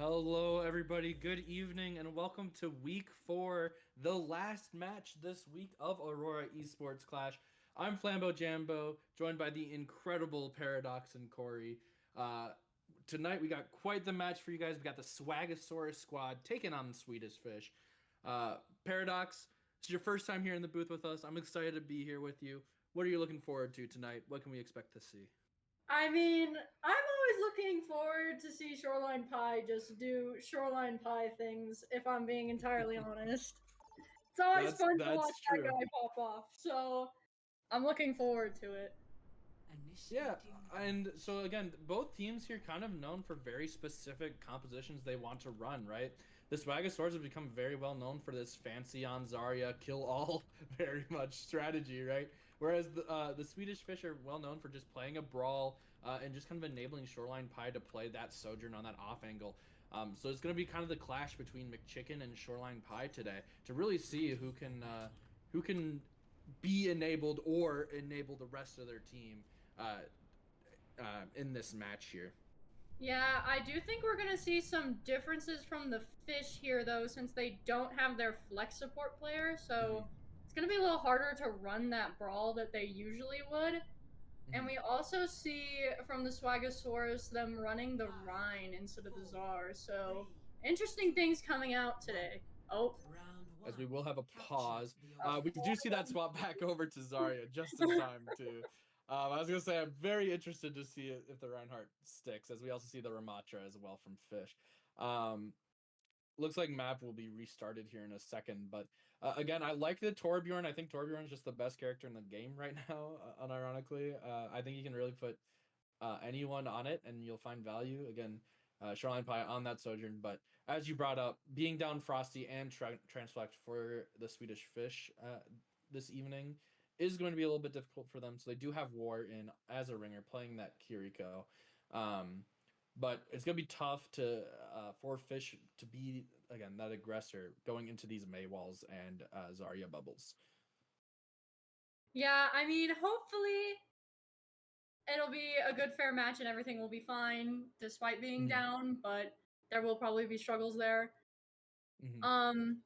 Hello, everybody. Good evening, and welcome to week 4, the last match this week of Aurora Esports Clash. I'm FlamboJambo, joined by the incredible Paradox and Corey. Uh, Tonight, we got quite the match for you guys. We got the Swagosaurus squad taking on the Swedish Fish. Paradox, it's your first time here in the booth with us. I'm excited to be here with you. What are you looking forward to tonight? What can we expect to see? I'm always looking forward to see Shoreline Pie just do Shoreline Pie things, if I'm being entirely honest. It's always That's fun to watch that's that true. guy pop off, so I'm looking forward to it. Yeah, and so again, both teams here kind of known for very specific compositions they want to run, right? The Swagasaurus have become very well known for this fancy on Zarya kill all very much strategy, right? Whereas the Swedish Fish are well known for just playing a brawl and just kind of enabling Shoreline Pie to play that Sojourn on that off angle. So it's going to be kind of the clash between McChicken and Shoreline Pie today to really see who can be enabled or enable the rest of their team uh, in this match here. Yeah, I do think we're gonna see some differences from the Fish here, though, since they don't have their flex support player, so Mm-hmm. it's gonna be a little harder to run that brawl that they usually would. And Mm-hmm. we also see from the Swagosaurus them running the Rhine instead of the Czar. So interesting things coming out today. Oh. As we will have a pause. We do see that swap back over to Zarya just in time to. I was gonna say I'm very interested to see if the Reinhardt sticks, as we also see the Ramatra as well from Fish. Um, Looks like map will be restarted here in a second, but again, I like the Torbjorn. I think Torbjorn is just the best character in the game right now. Unironically, I think you can really put anyone on it, and you'll find value. Again, Shoreline Pie on that Sojourn, but as you brought up, being down Frosty and Transflect for the Swedish Fish this evening is going to be a little bit difficult for them. So they do have War in as a ringer playing that Kiriko. Um, but it's gonna be tough to for Fish to be again that aggressor going into these May walls and Zarya bubbles. Yeah, I mean, hopefully it'll be a good fair match and everything will be fine despite being Mm-hmm. down, but there will probably be struggles there. Mm-hmm. Um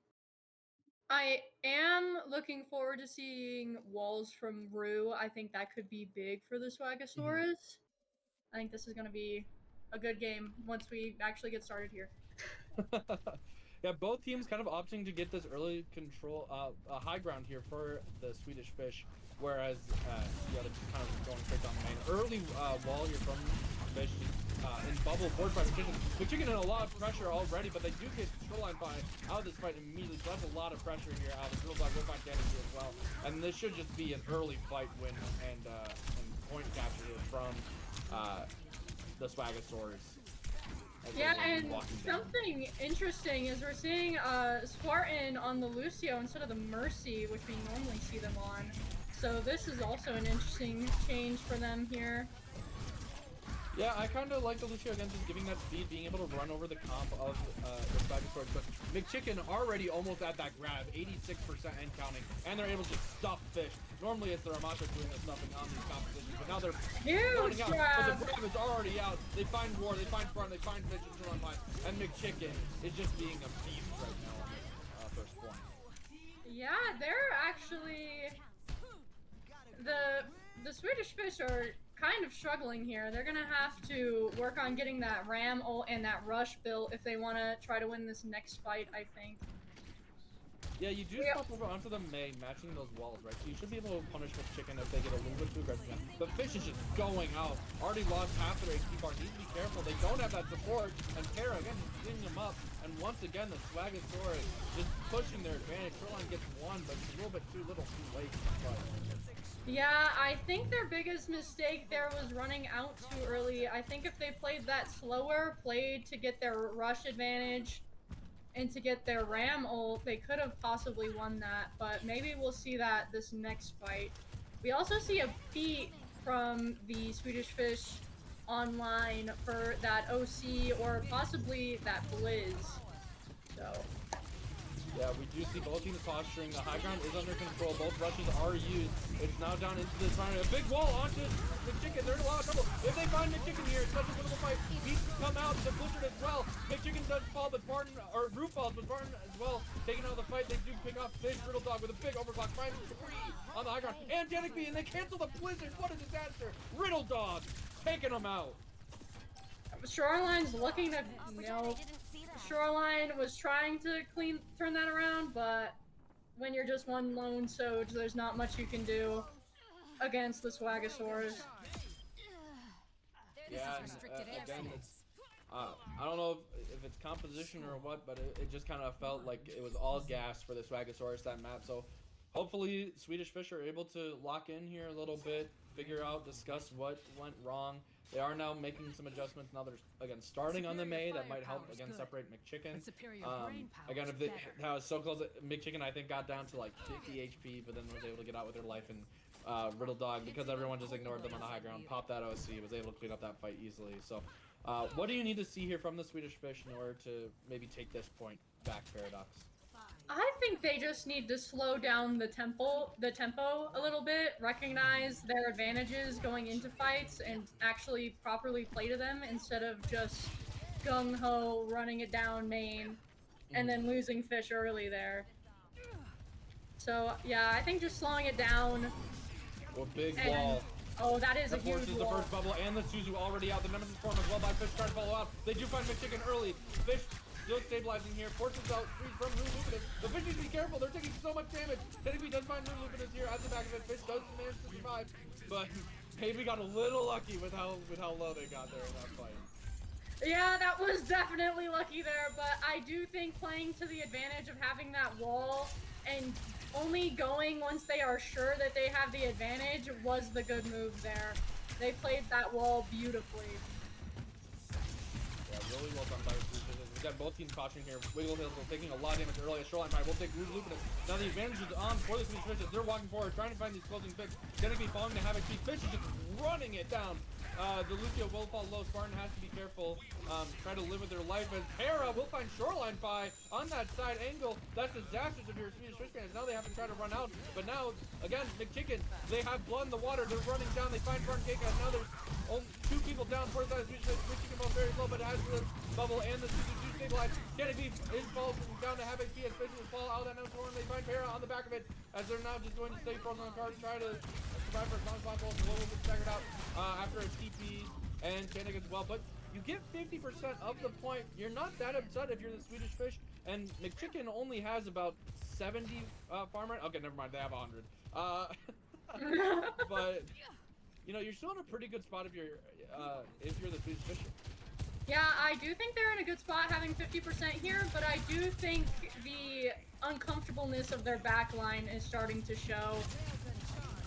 I am looking forward to seeing walls from Rue. I think that could be big for the Mm-hmm. Swagosaurus. I think this is going to be a good game once we actually get started here. Yeah, both teams kind of opting to get this early control, high ground here for the Swedish Fish, whereas yeah, they're just kind of going straight down the main. Early wall here from Fish in bubble, forced by McChicken. McChicken in a lot of pressure already, but they do get Shoreline Pie out of this fight immediately, so that's a lot of pressure here. The Drill Black will find damage here as well, and this should just be an early fight win and point capture here from the Swagasaurus. Yeah, and something interesting is we're seeing Spartan on the Lucio instead of the Mercy, which we normally see them on. So this is also an interesting change for them here. Yeah, I kind of like the Lucio again, just giving that speed, being able to run over the comp of the Swagasaurus. But McChicken already almost at that grab, 86% and counting, and they're able to just stuff Fish. Normally it's the Ramatra doing the stuffing on these compositions, but now they're running out. But the grab is already out. They find War, they find Front, they find Fish and run by, and McChicken is just being a beast right now on this first point. Yeah, they're actually the Swedish Fish are kind of struggling here. They're gonna have to work on getting that Ram ult and that Rush built if they want to try to win this next fight, I think. Yeah, you do swap over onto the May, matching those walls, right? So you should be able to punish McChicken if they get a little bit too aggressive. But Fish is just going out. Already lost half their HP bar. Need to be careful. They don't have that support. And Terra, again, just cleaning them up. And once again, the Swagasaurus just pushing their advantage. Shoreline gets one, but it's a little bit too little, too late. Yeah, I think their biggest mistake there was running out too early. I think if they played that slower, played to get their rush advantage, and to get their Ram ult, they could have possibly won that, but maybe we'll see that this next fight. We also see a beat from the Swedish Fish online for that OC or possibly that Blizz. So Yeah, we do see both teams posturing. The high ground is under control. Both rushes are used. It's now down into the turn. A big wall onto McChicken. They're in a lot of trouble. If they find McChicken here, it's such a winnable fight. Needs to come out. The Blizzard as well. McChicken does fall, but Spartan, or Roof falls, but Spartan as well. Taking out of the fight. They do pick off Fish Riddle Dog with a big overclock. Finds 3 on the high ground. And Angelic B, and they cancel the Blizzard. What a disaster. Riddle Dog taking them out. Shoreline's looking to, Shoreline was trying to turn that around, but when you're just one lone Soj, there's not much you can do against the Swagosaurus. Yeah, again, it's, I don't know if it's composition or what, but it just kind of felt like it was all gas for the Swagosaurus, that map. So hopefully Swedish Fish are able to lock in here a little bit, figure out, discuss what went wrong. They are now making some adjustments. Now they're, again, starting on the May. That might help, again, separate McChicken. Again, if they, that was so close. McChicken, I think, got down to like 50 HP, but then was able to get out with their life. And Riddle Dog, because everyone just ignored them on the high ground, popped that OC, was able to clean up that fight easily. So what do you need to see here from the Swedish Fish in order to maybe take this point back, Paradox? I think they just need to slow down the tempo a little bit, recognize their advantages going into fights, and actually properly play to them instead of just gung-ho running it down main and then losing Fish early there. So yeah, I think just slowing it down. Or big wall. Oh, that is a huge forces wall. The first bubble, and the Suzu already out. The Nemesis form as well by Fish trying to follow out. They do find McChicken early. Fish still stabilizing here, forces out freeze from Rue Luminous. The Fish needs to be careful, they're taking so much damage. Teddy does find Rue Luminous here at the back of it. Fish does manage to survive, but maybe got a little lucky with how low they got there in that fight. Yeah, that was definitely lucky there, but I do think playing to the advantage of having that wall and only going once they are sure that they have the advantage was the good move there. They played that wall beautifully. Yeah, really well done by the Swedish. We've got both teams caution here. Wiggle Hills taking a lot of damage early. Shoreline Pride will take Rue Luminous. Now the advantage is on for the Swedish Fish. They're walking forward, trying to find these closing picks. Gonna be falling to Havoc. Fish is just running it down. The Lucio will fall low. Spartan has to be careful. Try to live with their life. As Para will find Shoreline Pie on that side angle. That's disastrous if you're a Swedish Fish fans. Now they have to try to run out. But now, again, McChicken, they have blood in the water. They're running down. They find Spartan Cake. Now there's only 2 people down for the side of Swedish Fish. McChicken falls very low, but it has the bubble and the Suzu stabilize. Kennedy is falls down to Havoc. He has Fish will fall out of that now. They find Para on the back of it as they're now just going to stay frozen on the card, try to survive for as long as possible. A little bit staggered out after a TP and Koenig as well. But you get 50% of the point. You're not that upset if you're the Swedish Fish. And McChicken only has about 70 farmer. Okay, never mind. They have 100. But you know, you're still in a pretty good spot if you're the Swedish Fish. Yeah, I do think they're in a good spot having 50% here, but I do think the uncomfortableness of their backline is starting to show.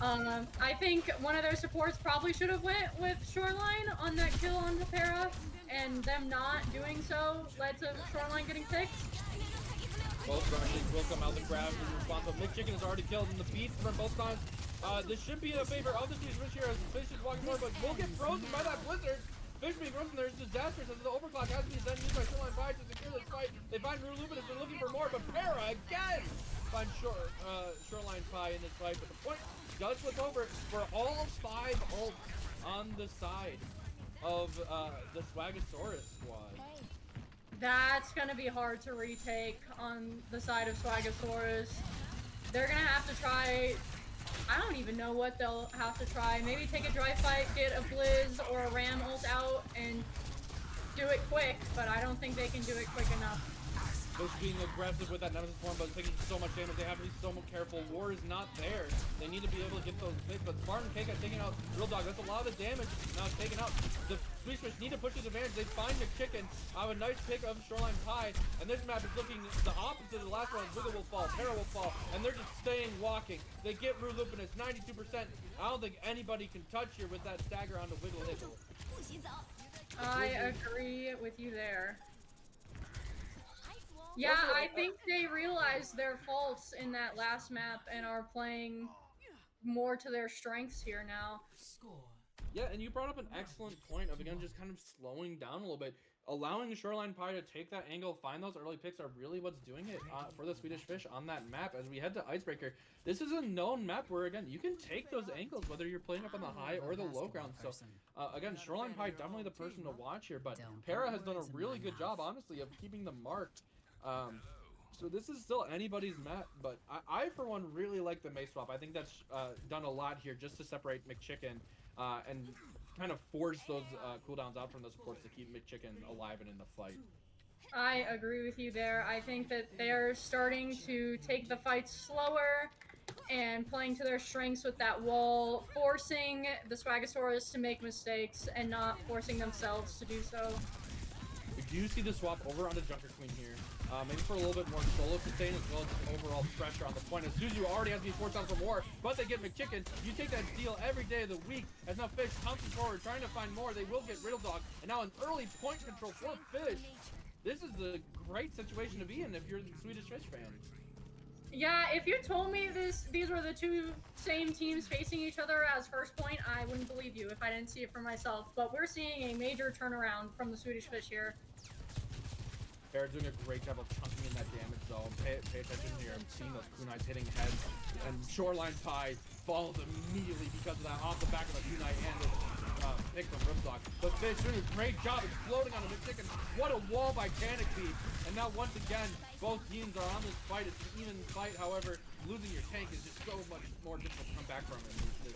I think one of their supports probably should have went with Shoreline on that kill on Para, and them not doing so led to Shoreline getting picked. Both rushes will come out the grab in response, but McChicken is already killed in the beats from both times. This should be in favor of the Swedish Fish here as Fish is walking forward, but will get frozen by that Blizzard. Fish being frozen there is disastrous as the overclock has to be then used by Shoreline Pie to secure this fight. They find Rue Luminous, they're looking for more, but Para again finds Shoreline Pie in this fight, but the point does flip over for all 5 ults on the side of the Swagosaurus squad. That's gonna be hard to retake on the side of Swagosaurus. They're gonna have to try, I don't even know what they'll have to try. Maybe take a dry fight, get a Blizz or a Ram ult out, and do it quick, but I don't think they can do it quick enough. Fish being aggressive with that Nemesis form, but taking so much damage, they have to be so much careful. War is not there. They need to be able to get those picks, but Spartan Cake taking out Real Dog. That's a lot of the damage now it's taken out. The Swedish Fish need to push his advantage. They find McChicken. Have a nice pick of Shoreline Pie, and this map is looking the opposite of the last one. Wiggle will fall, Para will fall, and they're just staying walking. They get Rue Luminous, 92%. I don't think anybody can touch here with that stagger on the Wiggle Higgle. I agree with you there. Yeah, I think they realized their faults in that last map and are playing more to their strengths here now. Yeah, and you brought up an excellent point of, again, just kind of slowing down a little bit. allowing Shoreline Pie to take that angle, find those early picks are really what's doing it for the Swedish Fish on that map. As we head to Icebreaker, this is a known map where, again, you can take those angles, whether you're playing up on the high or the low ground. So, again, Shoreline Pie definitely the person to watch here, but Para has done a really good job, honestly, of keeping them marked. So this is still anybody's map, but I for one, really like the Mace swap. I think that's done a lot here just to separate McChicken and kind of force those cooldowns out from the supports to keep McChicken alive and in the fight. I agree with you there. I think that they're starting to take the fight slower and playing to their strengths with that wall, forcing the Swagosaurus to make mistakes and not forcing themselves to do so. We do see the swap over onto Junker Queen here. Maybe for a little bit more solo sustain as well as just overall pressure on the point. As Suzu already has to be forced out for more, but they get McChicken. You take that steal every day of the week. As now Fish pouncing forward, trying to find more. They will get Riddle Dog, and now an early point control for Fish. This is a great situation to be in if you're a Swedish Fish fan. Yeah, if you told me these were the two same teams facing each other as first point, I wouldn't believe you if I didn't see it for myself. But we're seeing a major turnaround from the Swedish Fish here. They're doing a great job of chunking in that damage zone. Pay attention here. I'm seeing those kunais hitting heads, and Shoreline Pie falls immediately because of that off the back of a kunai and a pick from Ripdog. But Fish doing a great job exploding on a McChicken. What a wall by Canopy. And now once again, both teams are on this fight. It's an even fight. However, losing your tank is just so much more difficult to come back from.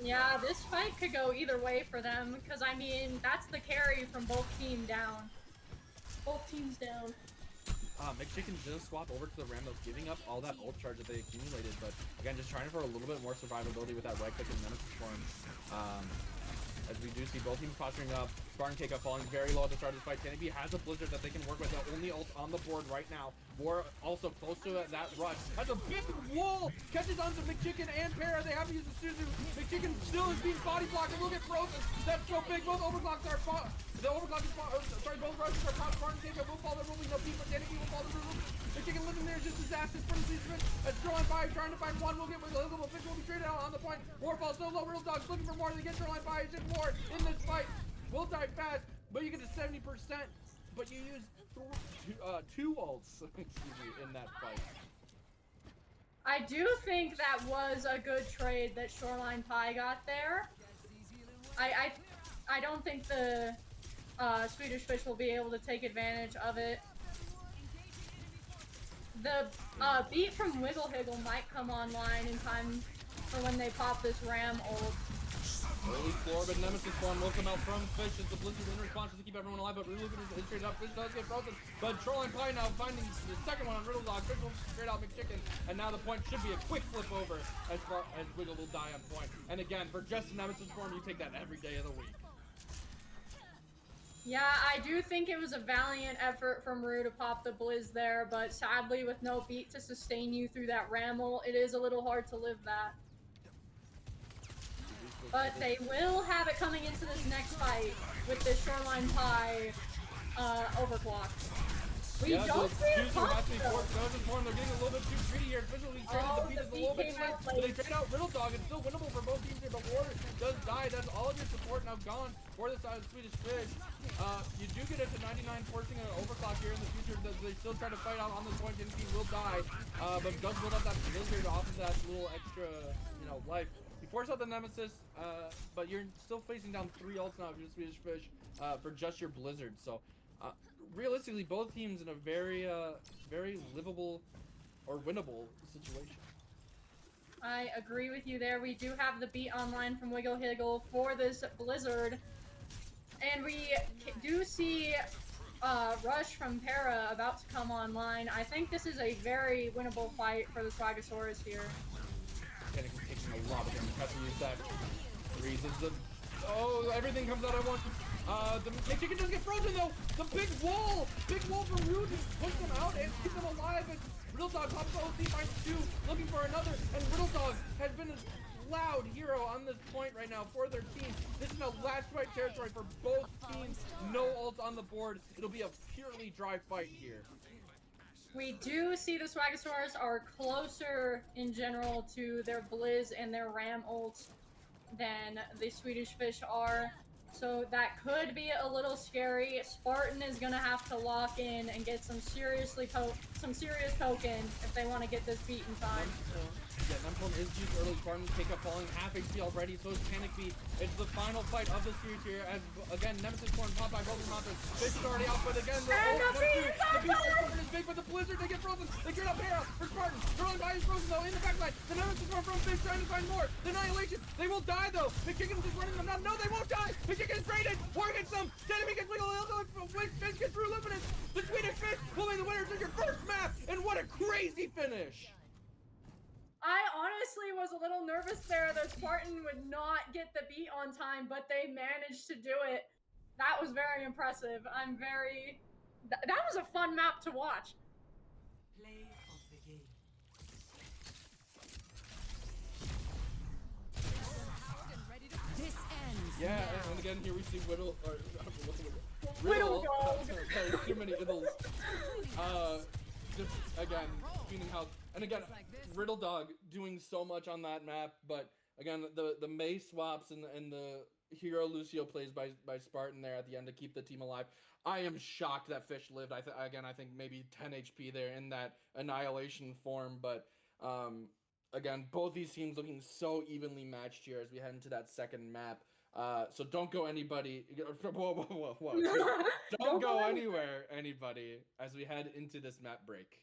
Yeah, this fight could go either way for them, because I mean, that's the carry from both teams down. Both teams down. McChicken does swap over to the Ram, though, giving up all that ult charge that they accumulated, but again, just trying for a little bit more survivability with that right click and Nemesis form. As we do see both teams posturing up, Spartan Keika falling very low at the start of this fight. Canopy has a Blizzard that they can work with, the only ult on the board right now. War also close to that rush. That's a big wall! Catches onto McChicken and Para. They have to use the Suzu. McChicken still is being body blocked and will get frozen. That's so big. Both overclocks are fought. The overclock is fought. Sorry, both rushes are caught. Spartan Keika will fall the roof. No people. Canopy will fall the roof. McChicken living there is just disastrous for the season. As Shoreline Pie trying to find one. Will get with the Hillable Fish will be traded out on the point. War falls so low. Real Dogs looking for more. They get Shoreline Pie. It's just more in this fight. Will die fast, but you get to 70%, but you use two ults in that fight. I do think that was a good trade that Shoreline Pie got there. I don't think the Swedish Fish will be able to take advantage of it. The beat from Wiggle Higgle might come online in time for when they pop this Ram ult. Early floor, but Nemesis form will come out from Fish as the Blizzard in response to keep everyone alive, but Riddle is straight up. Fish does get frozen, but Shoreline Pie now finding the second one on Riddle Dog. Fish will straight out McChicken, and now the point should be a quick flip over as Wiggle will die on point. And again, for just Nemesis form, you take that every day of the week. Yeah, I do think it was a valiant effort from Rue to pop the Blizz there, but sadly with no beat to sustain you through that Ramble, it is a little hard to live that. But they will have it coming into this next fight with this Shoreline Pie overclock. We don't see a pop though. They're getting a little bit too greedy here, especially when the beat is a little bit slow. So they trade out Riddle Dog. It's still winnable for both teams here, but War does die. That's all of your support now gone for the side of Swedish Fish. You do get it to 99, forcing an overclock here in the future. They still try to fight out on this point. He will die, but does build up that Blizzard off of that little extra, life. You force out the Nemesis, but you're still facing down 3 ults now if you're Swedish Fish for just your Blizzard. So realistically, both teams in a very, very livable or winnable situation. I agree with you there. We do have the beat online from Wiggle Higgle for this Blizzard. And we do see Rush from Para about to come online. I think this is a very winnable fight for the Swagosaurus here. Taking a lot of them. Has to use that reasons. Everything comes out at once. The McChicken does get frozen though. The big wall from Rude just pushed him out and keeps him alive. And Riddle Dog pops the OC finds 2, looking for another. And Riddle Dog has been a loud hero on this point right now for their team. This is a last fight territory for both teams. No ults on the board. It'll be a purely dry fight here. We do see the Swagosaurus are closer in general to their Blizz and their Ram ults than the Swedish Fish are. So that could be a little scary. Spartan is gonna have to lock in and get some serious poking if they want to get this beat in time. Yeah, Numpon is used early. Spartan pick up falling half HP already, so is Panic Beat. It's the final fight of the series here as, again, Nemesis Form popped by both monsters. Fish is already out, but again, the beat is big, but the Blizzard, they get frozen. They get up here for Spartan. Throwing by his frozen, though, in the backside. The Nemesis Form from Fish trying to find more. The Annihilation, they will die, though. The Kickin' is running them down. No, they won't die. The Kickin' is raided. War gets them. Enemy gets Wiggle. Fish gets through Luminous. The Swedish Fish will be the winners of your first map, and what a crazy finish. I honestly was a little nervous there that Spartan would not get the beat on time, but they managed to do it. That was very impressive. That was a fun map to watch. Play of the game. This ends. Yeah, now. and again here we see Whittle or Whittle Dog. Sorry, too many Iddles. Just again, Feeding House, and again, Riddle Dog doing so much on that map, but again, the Mei swaps and the hero Lucio plays by Spartan there at the end to keep the team alive. I am shocked that Fish lived. I think maybe 10 HP there in that Annihilation form, but again, both these teams looking so evenly matched here as we head into that second map. So don't go anybody. Whoa. Don't go anywhere, anybody, as we head into this map break.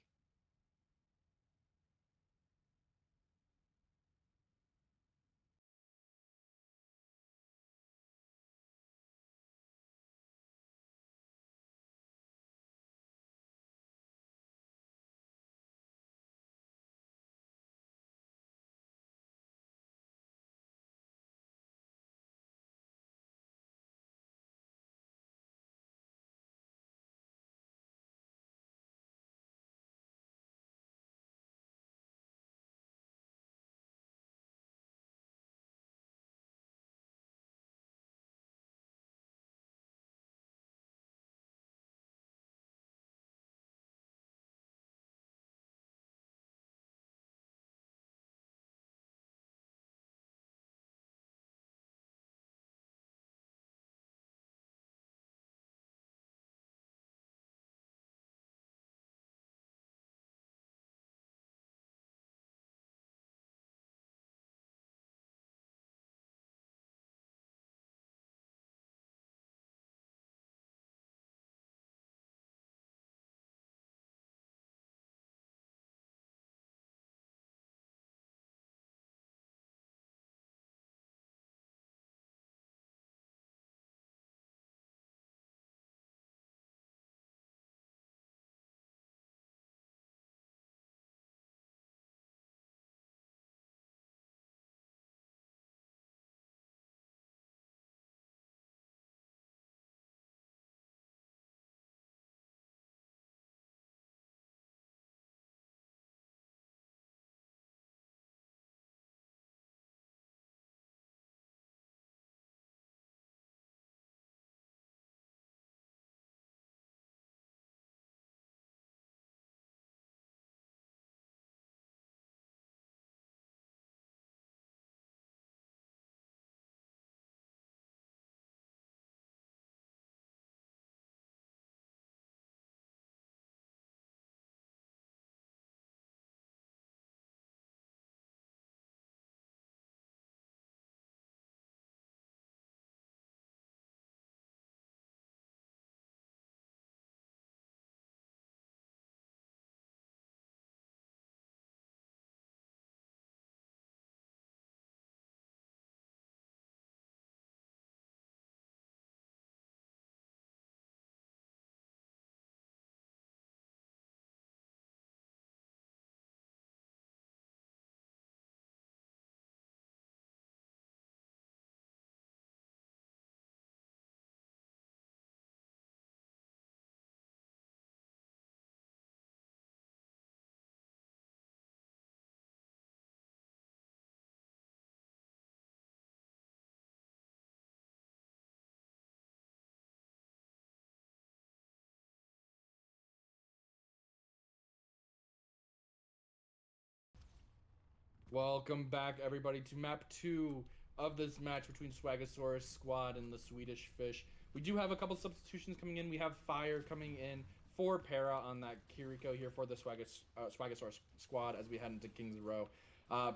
Welcome back, everybody, to map 2 of this match between Swagosaurus squad and the Swedish Fish. We do have a couple substitutions coming in. We have Fire coming in for Para on that Kiriko here for the Swagosaurus squad as we head into King's Row.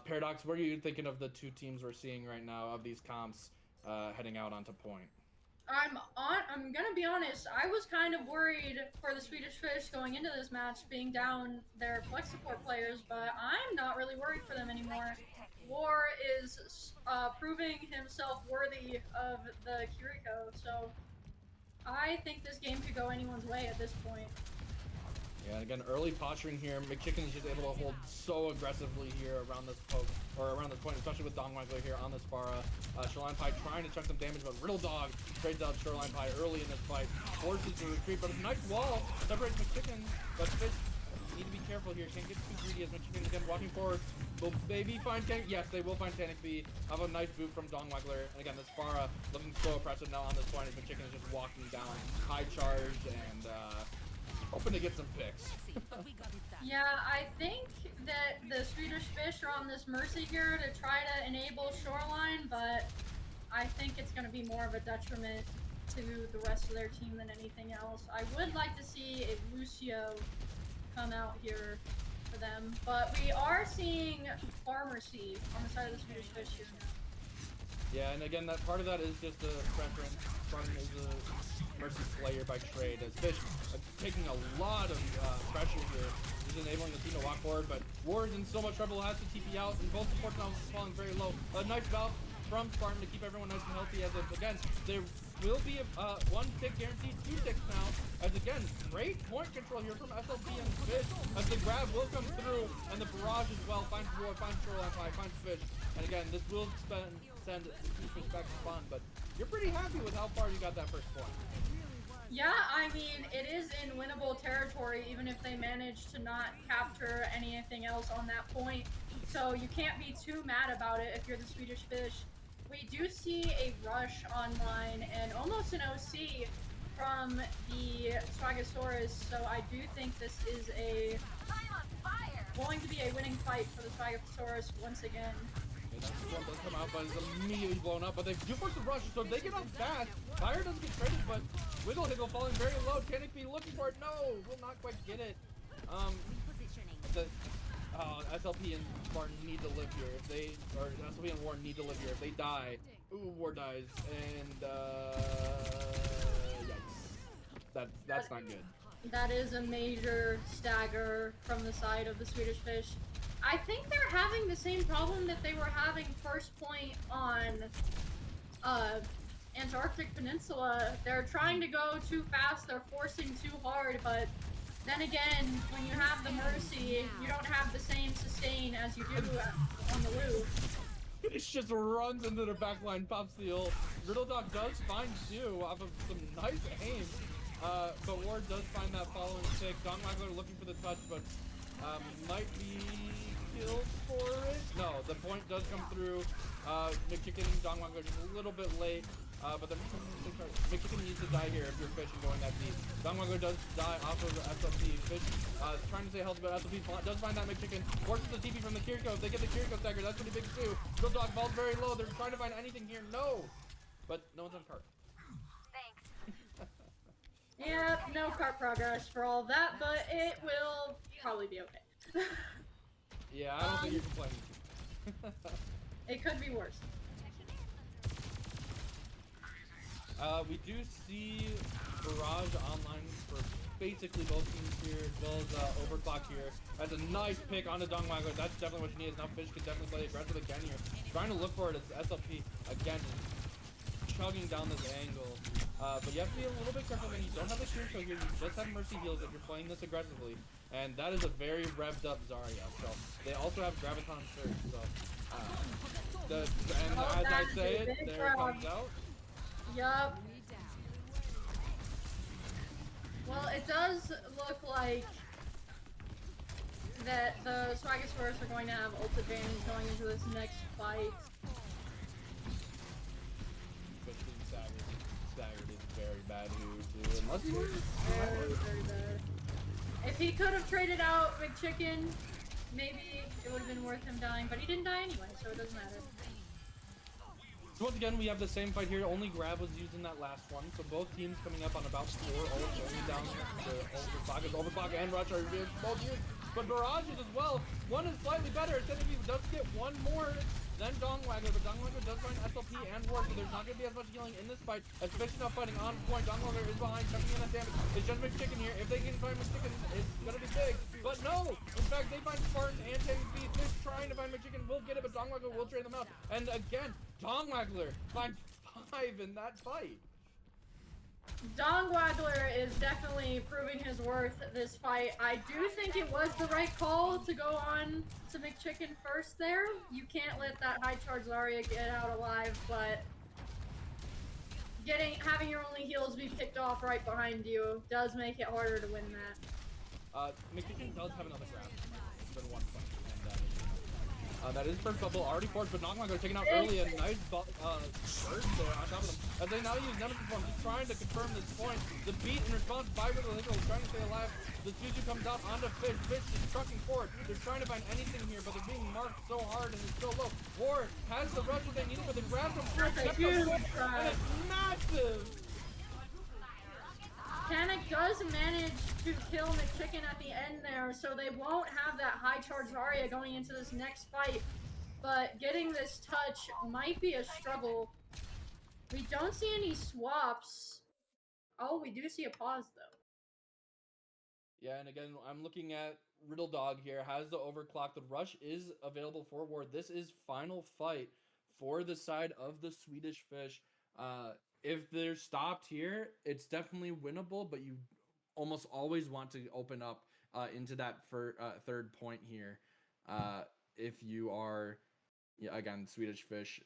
Paradox, what are you thinking of the two teams we're seeing right now of these comps heading out onto point? I'm gonna be honest, I was kind of worried for the Swedish Fish going into this match being down their flex support players, but I'm not really worried for them anymore. War is proving himself worthy of the Kiriko, so I think this game could go anyone's way at this point. Yeah, again, early posturing here. McChicken is just able to hold so aggressively here around this poke, or around this point, especially with Dongwaggler here on this Spara. Shoreline Pie trying to chunk some damage, but Riddle Dog trades out Shoreline Pie early in this fight. Forces the retreat, but a nice wall separates McChicken, but Fish need to be careful here. Can't get too greedy as McChicken again walking forward. Will maybe find Tank? Yes, they will find Tannic B. Have a nice boot from Dongwaggler. And again, this Spara looking so oppressive now on this point as McChicken is just walking down, high charged, and hoping to get some picks. Yeah, I think that the Swedish Fish are on this Mercy here to try to enable Shoreline, but I think it's going to be more of a detriment to the rest of their team than anything else. I would like to see a Lucio come out here for them, but we are seeing Pharmacy on the side of the Swedish Fish here now. Yeah, and again, that part of that is just a preference. Spartan is a Mercy Slayer by trade, as Fish taking a lot of pressure here. He's enabling the team to walk forward, but War is in so much trouble, has to TP out, and both supports now falling very low. A nice valve from Spartan to keep everyone nice and healthy, as again, there will be one tick guaranteed, 2 ticks now, as again, great point control here from SLP and Fish, as the grab will come through, and the barrage as well, finds War, finds Shoreline Pie, finds Fish, and again, this will send Fish back to spawn, but you're pretty happy with how far you got that first point. Yeah, I mean, it is in winnable territory, even if they manage to not capture anything else on that point. So you can't be too mad about it if you're the Swedish Fish. We do see a rush online and almost an OC from the Swagosaurus, so I do think this is going to be a winning fight for the Swagosaurus once again. That storm does come out, but is immediately blown up. But they do force the rush, so they get out fast. Fire doesn't get traded, but Wiggle Higgle falling very low. Tannic B looking for it. No, will not quite get it. SLP and Spartan need to live here. If they, or SLP and War need to live here. If they die, ooh, War dies, and yikes. That's not good. That is a major stagger from the side of the Swedish Fish. I think they're having the same problem that they were having first point on Antarctic Peninsula. They're trying to go too fast, they're forcing too hard, but then again, when you have the Mercy, you don't have the same sustain as you do on the roof. It just runs into the backline, pops the ult. Riddle Dog does find Sue off of some nice aim, but Ward does find that following tick. Dongwaggler looking for the touch, but might be killed for it. No, the point does come through. McChicken and Dongwaggler just a little bit late, but McChicken needs to die here if you're Fish and going that deep. Dongwaggler does die off of SLP. Fish trying to stay healthy, but SLP does find that McChicken. Forces the TP from the Kiriko. If they get the Kiriko stagger, that's pretty big too. Riddle Dog falls very low. They're trying to find anything here. No! But no one's on cart. Yeah, no cart progress for all of that, but it will probably be okay. Yeah, I don't think you're complaining. It could be worse. We do see Barrage online for basically both teams here, as well as Overclock here. That's a nice pick on the Dongwaggler. That's definitely what you need. Now Fish can definitely play aggressive again here. Trying to look for it as SLP again, chugging down this angle. But you have to be a little bit careful when you don't have the Kiriko here. You just have Mercy heals if you're playing this aggressively. And that is a very revved up Zarya. So they also have Graviton Surge. So as I say it, there it comes out. Yup. Well, it does look like that the Swagosaurus are going to have ult advantage going into this next fight. Staggered is very bad here too. Unless he was very bad. If he could have traded out McChicken, maybe it would have been worth him dying, but he didn't die anyway, so it doesn't matter. So once again, we have the same fight here. Only grab was used in that last one. So both teams coming up on about 4 ults, only down the Overclock and Rush are both used. But Barrages as well. One is slightly better. Technically does get one more than Dongwaggler, but Dongwaggler does find SLP and Ward, so there's not going to be as much healing in this fight, especially not fighting on point. Dongwaggler is behind, chucking in that damage. It's just McChicken here. If they can find McChicken, it's going to be big. But no! In fact, they find Spartan and Taking Fish trying to find McChicken, will get it, but Dongwaggler will drain them out. And again, Dongwaggler finds 5 in that fight. Dongwaggler is definitely proving his worth this fight. I do think it was the right call to go on to McChicken first there. You can't let that high charge Zarya get out alive, but having your only heals be picked off right behind you does make it harder to win that. McChicken does have another grab. It's been one fight. And that is first bubble already forced, but Dongwaggler taken out early. A nice burst there on top of them. As they now use Nemesis form, just trying to confirm this point. The beat in response by Riddle Hickle trying to stay alive. The Suzu comes out onto Fish. Fish is trucking forward. They're trying to find anything here, but they're being marked so hard and it's so low. War has the rush that they needed, but they grabbed him first. That's a huge and it's massive! Panic does manage to kill McChicken at the end there, so they won't have that high charge Zarya going into this next fight. But getting this touch might be a struggle. We don't see any swaps. Oh, we do see a pause though. Yeah, and again, I'm looking at Riddle Dog here. Has the overclock. The rush is available for Ward. This is final fight for the side of the Swedish Fish. If they're stopped here, it's definitely winnable, but you almost always want to open up into that third point here. If you are, again, Swedish Fish,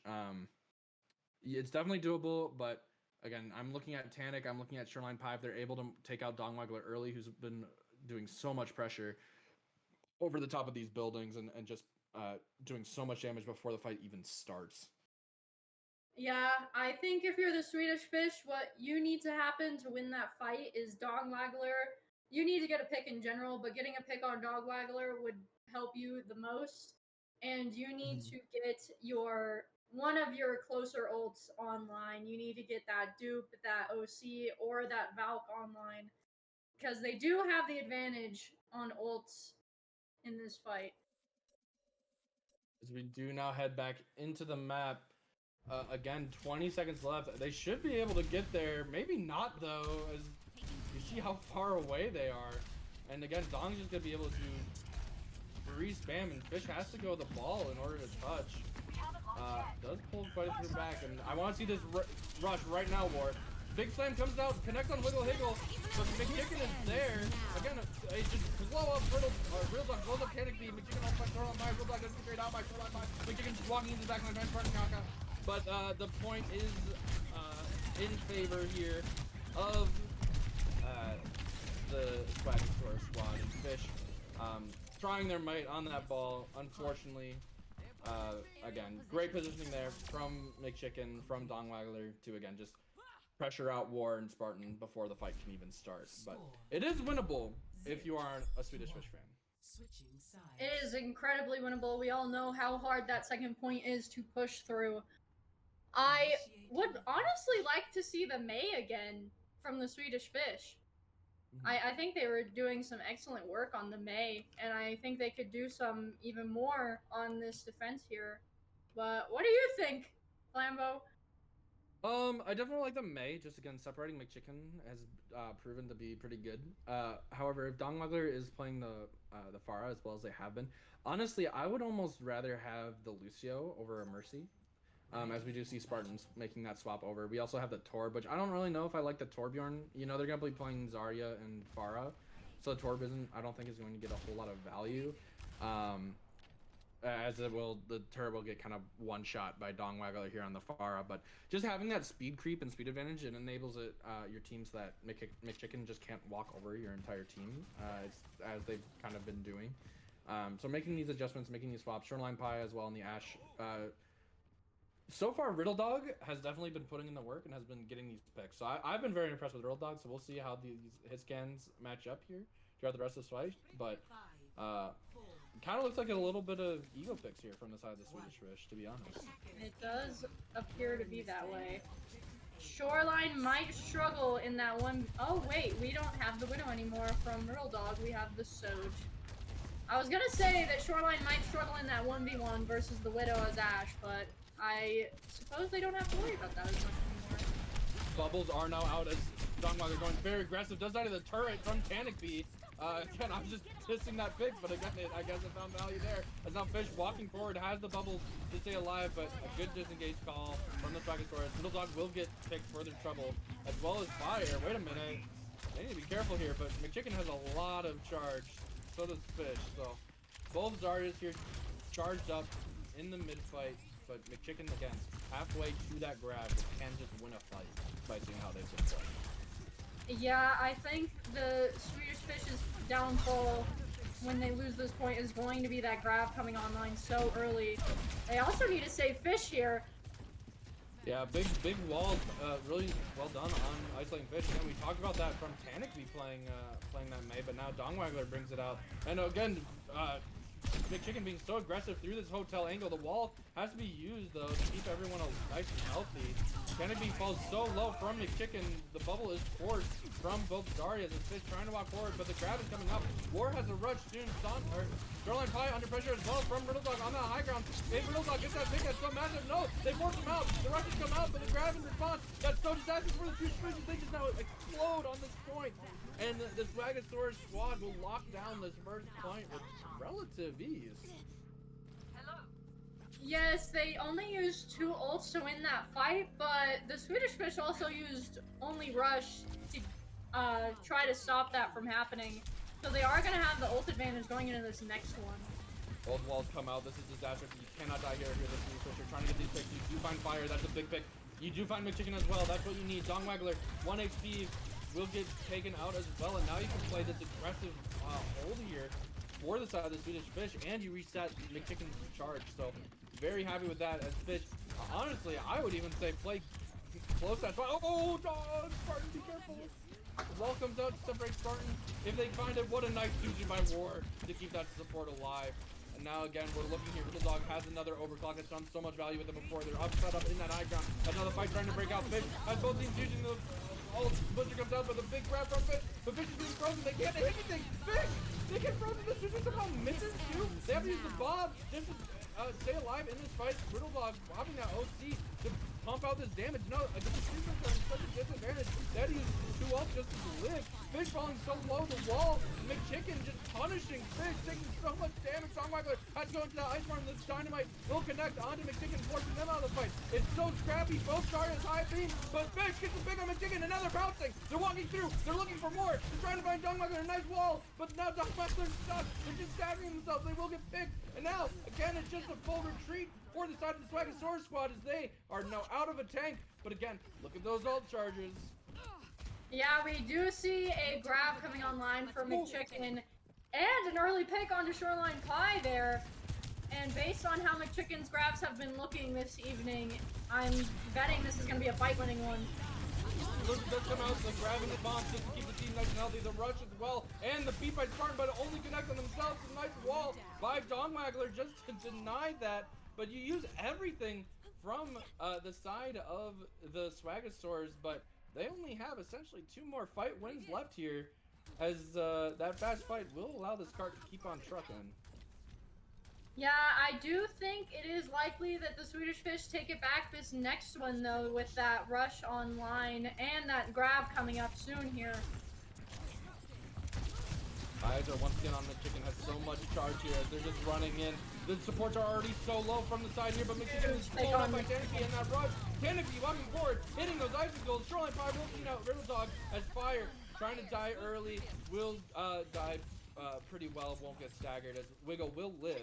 it's definitely doable, but again, I'm looking at Tanic, I'm looking at Shoreline Pie. They're able to take out Dongwaggler early, who's been doing so much pressure over the top of these buildings and just doing so much damage before the fight even starts. Yeah, I think if you're the Swedish Fish, what you need to happen to win that fight is Dogwaggler. You need to get a pick in general, but getting a pick on Dogwaggler would help you the most. And you need to get one of your closer ults online. You need to get that dupe, that OC, or that Valk online. Because they do have the advantage on ults in this fight. As we do now head back into the map. Again, 20 seconds left. They should be able to get there. Maybe not, though, as you see how far away they are. And again, Dong's just going to be able to free spam, and Fish has to go the ball in order to touch. Does pull quite a few back, and I want to see this rush right now, War. Big Slam comes out, connects on Wiggle Higgle, but McChicken is there. Again, it just blow up Riddle Dog, blows up Panic Beam. McChicken off by Shoreline Pie, Riddle Dog gets carried out by Shoreline Pie. McChicken just walking into the back line, trying to find Kaka. But the point is in favor here of the Swagosaurus squad and Fish trying their might on that ball. Unfortunately, again, great positioning there from McChicken, from Dongwaggler to, again, just pressure out War and Spartan before the fight can even start. But it is winnable if you are a Swedish Fish fan. It is incredibly winnable. We all know how hard that second point is to push through. I would honestly like to see the May again from the Swedish Fish. I think they were doing some excellent work on the May, and I think they could do some even more on this defense here. But what do you think, Flambo? I definitely like the May. Just again, separating McChicken has proven to be pretty good. However, if Dongwaggler is playing the Pharah as well as they have been, honestly, I would almost rather have the Lucio over a Mercy. As we do see Spartans making that swap over. We also have the Torb, which I don't really know if I like the Torbjorn. You know, they're going to be playing Zarya and Pharah. So the Torb I don't think is going to get a whole lot of value. As it will, the turret will get kind of one shot by Dongwaggler here on the Pharah. But just having that speed creep and speed advantage, it enables your teams that McChicken just can't walk over your entire team, as they've kind of been doing. So making these adjustments, making these swaps, Shoreline Pie as well in the Ashe. So far, Riddle Dog has definitely been putting in the work and has been getting these picks. So I've been very impressed with Riddle Dog. So we'll see how his scans match up here throughout the rest of this fight. But Kind of looks like a little bit of ego picks here from the side of the Swedish Fish, to be honest. It does appear to be that way. Shoreline might struggle in that one. Oh wait, we don't have the Widow anymore from Riddle Dog. We have the Soj. I was gonna say that Shoreline might struggle in that 1v1 versus the Widow as Ash, but I suppose they don't have to worry about that as much anymore. Bubbles are now out as Dongwag are going very aggressive. Does that to the turret from Canopy. Again, I'm just missing that pick, but again, I guess it found value there. As now Fish walking forward, has the bubbles to stay alive, but a good disengage call from the Swagosaurus. Little Dog will get picked further trouble, as well as Fire. Wait a minute. They need to be careful here, but McChicken has a lot of charge. So does Fish, so both Zarya's here charged up in the mid-fight, but McChicken, again, halfway to that grab, can just win a fight by seeing how they've been playing. Yeah, I think the Swedish Fish's downfall when they lose this point is going to be that grab coming online so early. They also need to save Fish here. Yeah, big wall, really well done on isolating Fish. Again, we talked about that from Tannicky playing that May, but now Dongwaggler brings it out. And again, McChicken being so aggressive through this hotel angle. The wall has to be used though to keep everyone nice and healthy. Canopy falls so low from McChicken. The bubble is forced from both Zarya as Fish trying to walk forward, but the grab is coming up. War has a rush soon. Shoreline Pie under pressure as well from Riddle Dog on the high ground. If Riddle Dog gets that pick, that's so massive. No, they force him out. The rushes come out, but the grab in response, that's so disastrous for the two Fish. They just now explode on this point. And the Swagosaurus squad will lock down this first point with relative ease. Yes, they only used 2 ults to win that fight, but the Swedish Fish also used only Rush to try to stop that from happening. So they are going to have the ult advantage going into this next one. Both walls come out. This is disastrous. You cannot die here if you're the Swedish Fish. You're trying to get these picks. You do find Fire. That's a big pick. You do find McChicken as well. That's what you need. Dongwaggler, 1 HP, will get taken out as well. And now you can play this aggressive hold here for the side of the Swedish Fish, and you reset McChicken's charge. So very happy with that as Fish. Honestly, I would even say play close that spot. Oh, dog! Spartan, be careful. The wall comes out to separate Spartan. If they find it, what a nice fusion by War to keep that support alive. And now again, we're looking here. Riddle Dog has another overclock. It's done so much value with them before. They're upset up in that high ground. Another fight trying to break out. Fish has both teams using the ult. Butcher comes out with a big grab from Fish. But Fish is being frozen. They can't hit anything. Fish! They get frozen. This is somehow misses too. They have to use the bomb just to stay alive in this fight. Riddle Dog popping that OC to pump out this damage. No, the Swedish are in such a disadvantage. They had to use 2 ults just to live. Fish falling so low the wall. McChicken just punishing Fish, taking so much damage. Dongwaggler has to go into the ice farm. This dynamite will connect onto McChicken, forcing them out of the fight. It's so scrappy. Both Zarya's high beam, but Fish gets a big on McChicken, and now they're bouncing. They're walking through. They're looking for more. They're trying to find Dongwaggler a nice wall, but now Dongwaggler's stuck. They're just staggering themselves. They will get picked. And now, again, it's just a full retreat for the side of the Swagosaurus squad as they are now out of a tank. But again, look at those ult charges. Yeah, we do see a grab coming online for McChicken and an early pick onto Shoreline Pie there. And based on how McChicken's grabs have been looking this evening, I'm betting this is going to be a fight-winning one. Look, does come out, the grabbing the bomb just to keep the team nice and healthy. The rush as well, and the beat by Spartan, but it only connects on themselves. A nice wall by Dongwaggler just to deny that. But you use everything from the side of the Swagosaurus, but they only have essentially 2 more fight wins left here, as that fast fight will allow this cart to keep on trucking. Yeah, I do think it is likely that the Swedish Fish take it back this next one, though, with that rush online and that grab coming up soon here. Hydra once again on McChicken has so much charge here as they're just running in. The supports are already so low from the side here, but McChicken is pulled up by Tannicky in that rush. Tannicky walking forward, hitting those icicles. Shoreline Pie will clean out Riddle Dog as Fire trying to die early, will die pretty well, won't get staggered as Wiggle will live.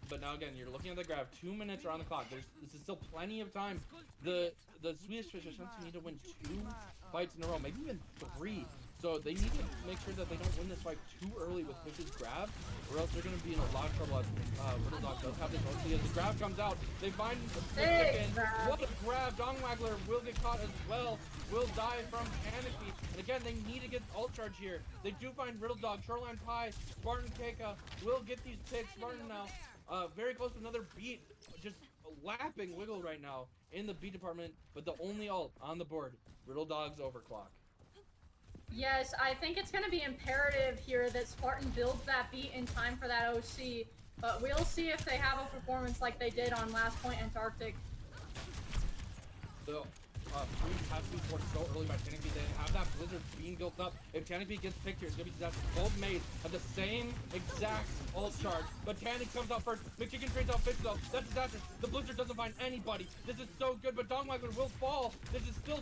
But now again, you're looking at the graph, 2 minutes are on the clock. This is still plenty of time. The Swedish Fish essentially need to win 2 fights in a row, maybe even 3. So they need to make sure that they don't win this fight too early with Fish's grab, or else they're going to be in a lot of trouble as Riddle Dog does have this OC. As the grab comes out, they find McChicken. What a grab! Dongwaggler will get caught as well. Will die from Canopy. And again, they need to get ult charge here. They do find Riddle Dog, Shoreline Pie, Spartan Keika will get these picks. Spartan now very close to another beat. Just lapping Wiggle right now in the beat department, but the only ult on the board, Riddle Dog's overclock. Yes, I think it's going to be imperative here that Spartan builds that beat in time for that OC, but we'll see if they have a performance like they did on Last Point Antarctic. So, Queen has to be supported so early by Canopy. They have that Blizzard being built up. If Canopy gets picked here, it's going to be disaster. Both made at the same exact ult charge, but Canopy comes out first. McChicken trades out Fish though. That's disaster. The Blizzard doesn't find anybody. This is so good, but Dongwaggler will fall. This is still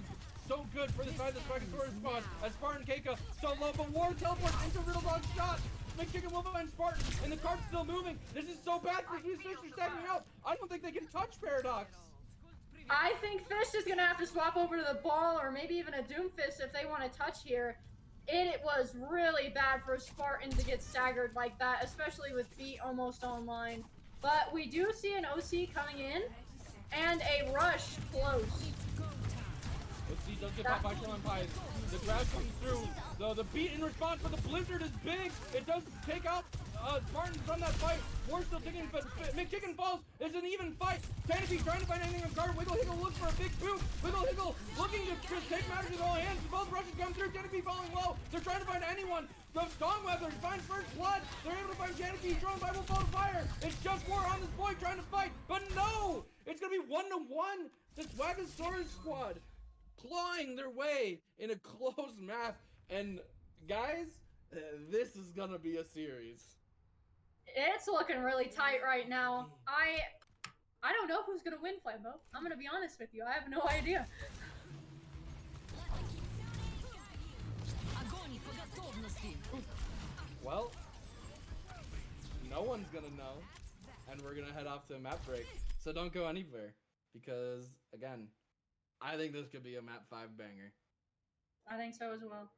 so good for the side of the Swagosaurus squad as Spartan Keika so low, but War teleports into Riddle Dog's shot. McChicken will find Spartan, and the card's still moving. This is so bad for Swedish. They're stacking out. I don't think they can touch Paradox. I think Fish is going to have to swap over to the ball, or maybe even a Doomfist if they want to touch here. It was really bad for Spartan to get staggered like that, especially with beat almost online. But we do see an OC coming in, and a rush close. Let's see, does get caught by Shoreline Pie. The grab comes through. The beat in response, but the Blizzard is big. It does take out Spartan from that fight. War's still ticking, but McChicken falls. It's an even fight. Canopy trying to find anything on guard. Wiggle Higgle looks for a big boot. Wiggle Higgle looking to just take matters in their own hands. Both rushes come through. Canopy falling low. They're trying to find anyone. The Dawnweather finds first blood. They're able to find Canopy. Drone by will fall to fire. It's just War on this point trying to fight. But no! It's going to be 1-1. The Swagosaurus squad clawing their way in a close map. And guys, this is going to be a series. It's looking really tight right now. I don't know who's gonna win, Flambo. I'm gonna be honest with you. I have no idea. Well, no one's gonna know, and we're gonna head off to a map break. So don't go anywhere, because again, I think this could be a map 5 banger. I think so as well.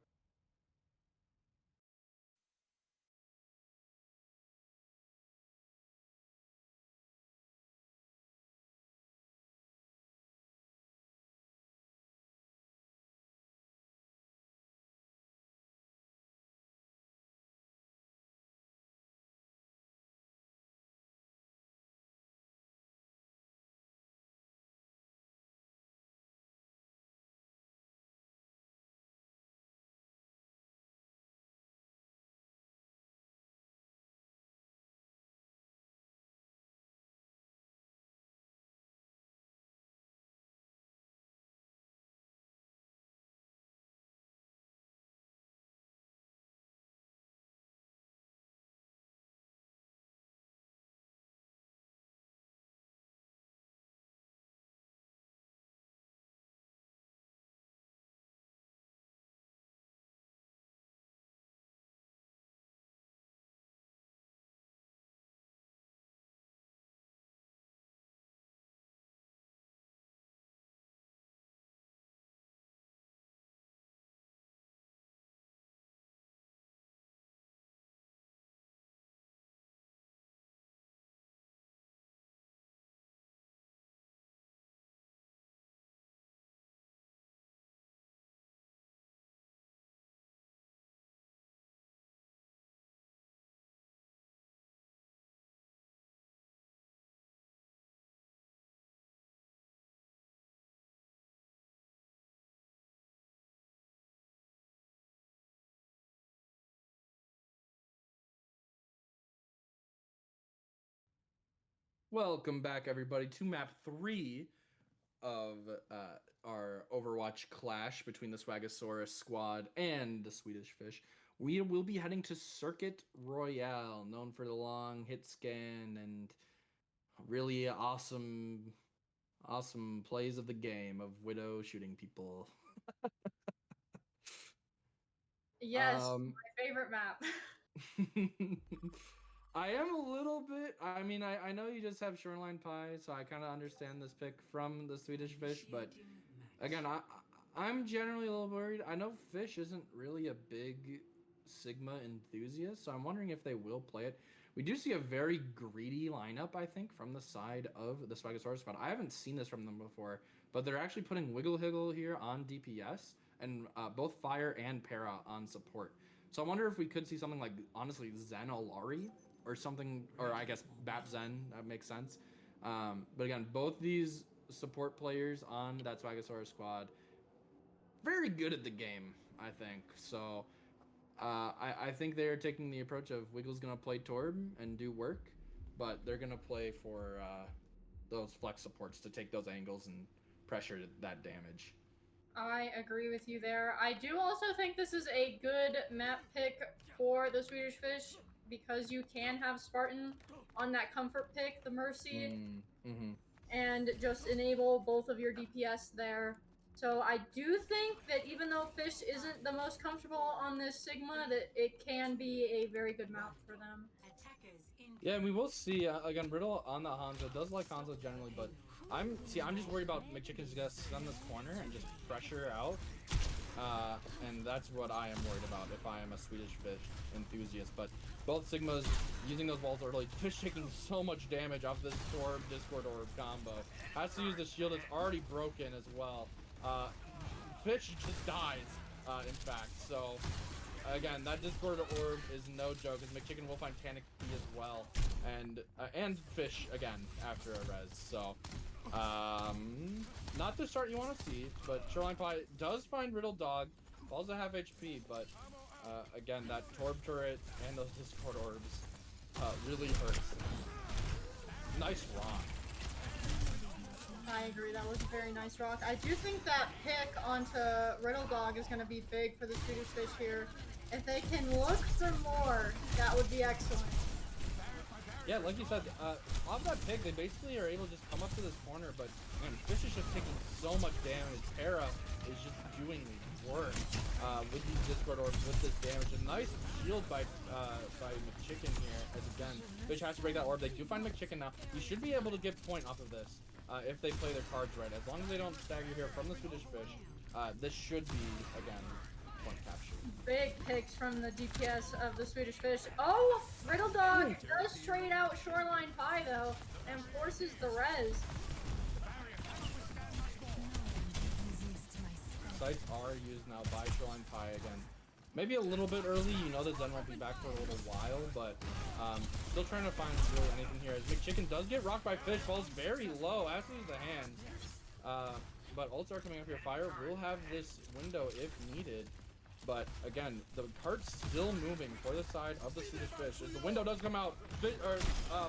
Welcome back, everybody, to map 3 of our Overwatch clash between the Swagosaurus squad and the Swedish Fish. We will be heading to Circuit Royale, known for the long hit scan and really awesome plays of the game of Widow shooting people. Yes, my favorite map. I am a little bit. I mean, I know you just have Shoreline Pie, so I kind of understand this pick from the Swedish Fish. But again, I'm generally a little worried. I know Fish isn't really a big Sigma enthusiast, so I'm wondering if they will play it. We do see a very greedy lineup, I think, from the side of the Swagosaurus squad. I haven't seen this from them before, but they're actually putting Wiggle Higgle here on DPS and both Fire and Para on support. So I wonder if we could see something like, honestly, Zen Alari or something, or I guess Bap Zen, that makes sense. But again, both these support players on that Swagosaurus squad, very good at the game, I think. So I think they're taking the approach of Wiggle's going to play Torb and do work, but they're going to play for those flex supports to take those angles and pressure that damage. I agree with you there. I do also think this is a good map pick for the Swedish Fish because you can have Spartan on that comfort pick, the Mercy, and just enable both of your DPS there. So I do think that even though Fish isn't the most comfortable on this Sigma, that it can be a very good map for them. Yeah, and we will see, again, Riddle on the Hanzo does like Hanzo generally, but I'm just worried about McChicken's gonna stun this corner and just pressure out. And that's what I am worried about if I am a Swedish Fish enthusiast. But both Sigmas using those walls early. Fish taking so much damage off this Torb, Discord Orb combo. Has to use the shield that's already broken as well. Fish just dies, in fact. So, again, that Discord Orb is no joke, as McChicken will find Panic B as well. And Fish, again, after a res. So, not the start you want to see, but Shoreline Pie does find Riddle Dog. Falls to half HP, but, again, that Torb turret and those Discord Orbs, really hurts. Nice rock. I agree, that was a very nice rock. I do think that pick onto Riddle Dog is going to be big for the Swedish Fish here. If they can look for more, that would be excellent. Yeah, like you said, off that pick, they basically are able to just come up to this corner, but man, Fish is just taking so much damage. Terra is just doing work with these Discord Orbs, with this damage. A nice shield by McChicken here, as again, Fish has to break that orb. They do find McChicken now. You should be able to get point off of this if they play their cards right. As long as they don't stagger here from the Swedish Fish, this should be, again, point capture. Big picks from the DPS of the Swedish Fish. Oh, Riddle Dog does trade out Shoreline Pie though, and forces the res. Sights are used now by Shoreline Pie again. Maybe a little bit early, you know that Zen won't be back for a little while, but still trying to find really anything here. As McChicken does get rocked by Fish, falls very low, as does the hands. But ults are coming up here. Fire will have this window if needed. But again, the cart's still moving for the side of the Swedish Fish. As the window does come out,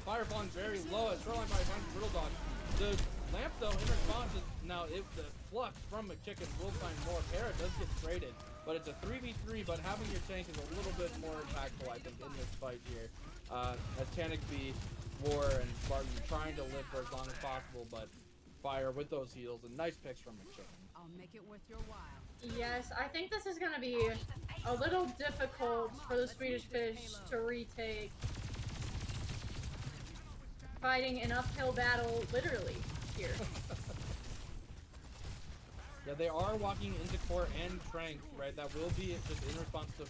Fire falling very low as Shoreline Pie finds Riddle Dog. The lamp though, in response, is now if the flux from McChicken will find more. Para does get traded, but it's a 3v3, but having your tank is a little bit more impactful, I think, in this fight here. As Panic B, War, and Spartan trying to live for as long as possible, but Fire with those heals, and nice picks from McChicken. I'll make it worth your while. Yes, I think this is going to be a little difficult for the Swedish Fish to retake. Fighting an uphill battle, literally, here. Yeah, they are walking into core and strength, right? That will be just in response to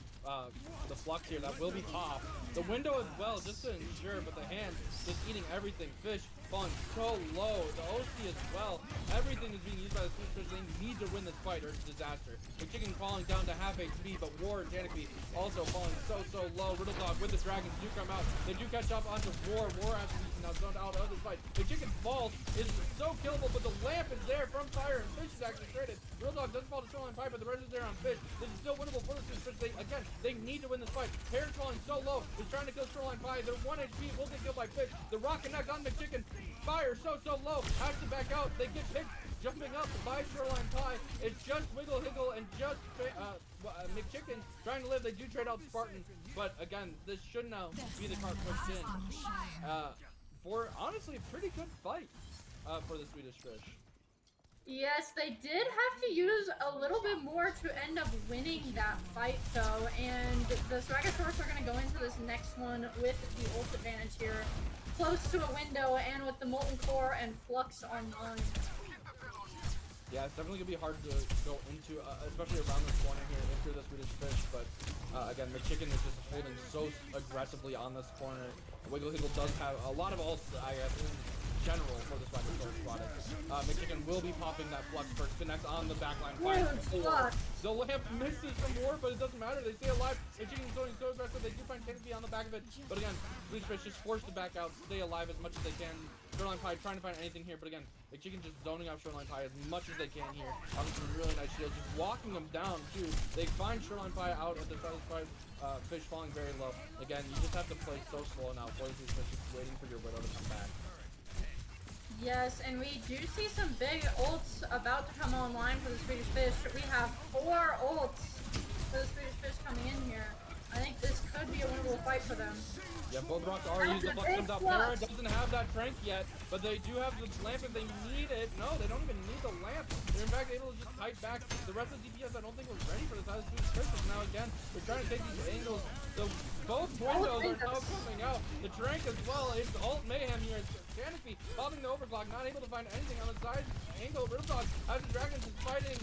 the flux here. That will be off. The window as well, just to ensure, but the hand just eating everything. Fish falling so low. The OC as well. Everything is being used by the Swedish Fish. They need to win this fight or it's a disaster. McChicken falling down to half HP, but War and Janicby also falling so low. Riddle Dog with the dragons do come out. They do catch up onto War. War has to be now zoned out of this fight. McChicken falls is so killable, but the lamp is there from Fire, and Fish is actually traded. Riddle Dog doesn't fall to Shoreline Pie, but the rest is there on Fish. This is still winnable for the Swedish Fish. They need to win this fight. Parent's falling so low. He's trying to kill Shoreline Pie. They're 1 HP. Will get killed by Fish. The rock connect on McChicken. Fire so low. Has to back out. They get picked. Jumping up by Shoreline Pie. It's just Wiggle Higgle and just McChicken trying to live. They do trade out Spartan, but again, this should now be the card pushed in. For honestly a pretty good fight for the Swedish Fish. Yes, they did have to use a little bit more to end up winning that fight, though, and the Swagosaurus are going to go into this next one with the ult advantage here. Close to a window and with the Molten Core and Flux online. Yeah, it's definitely gonna be hard to go into, especially around this corner here, into the Swedish Fish. But again, the chicken is just holding so aggressively on this corner. Wiggle Higgle does have a lot of ults, I guess, in general for the Swagosaurus squad. McChicken will be popping that flux first, connects on the backline. The lamp misses from War, but it doesn't matter. They stay alive. McChicken's going so aggressive. They do find Kennedy on the back of it. But again, Swedish Fish just forced to back out, stay alive as much as they can. Shoreline Pie trying to find anything here, but again, McChicken just zoning out Shoreline Pie as much as they can here. Obviously, really nice shield, just walking them down too. They find Shoreline Pie out at the Swagosaurus Fish falling very low. Again, you just have to play so slow now. Play these fish, just waiting for your widow to come back. Yes, and we do see some big ults about to come online for the Swedish Fish. We have 4 ults for the Swedish Fish coming in here. I think this could be a winnable fight for them. Yeah, both rocks are used. The flux comes out. Para doesn't have that trank yet, but they do have the lamp if they need it. No, they don't even need the lamp. They're in fact able to just kite back. The rest of the DPS I don't think was ready for this. Out of Swedish Fish. Now again, they're trying to take these angles. So both windows are now coming out. The trank as well. It's alt mayhem here. Canopy popping the overclock, not able to find anything on the side angle. Riddle Dog as the Dragons is fighting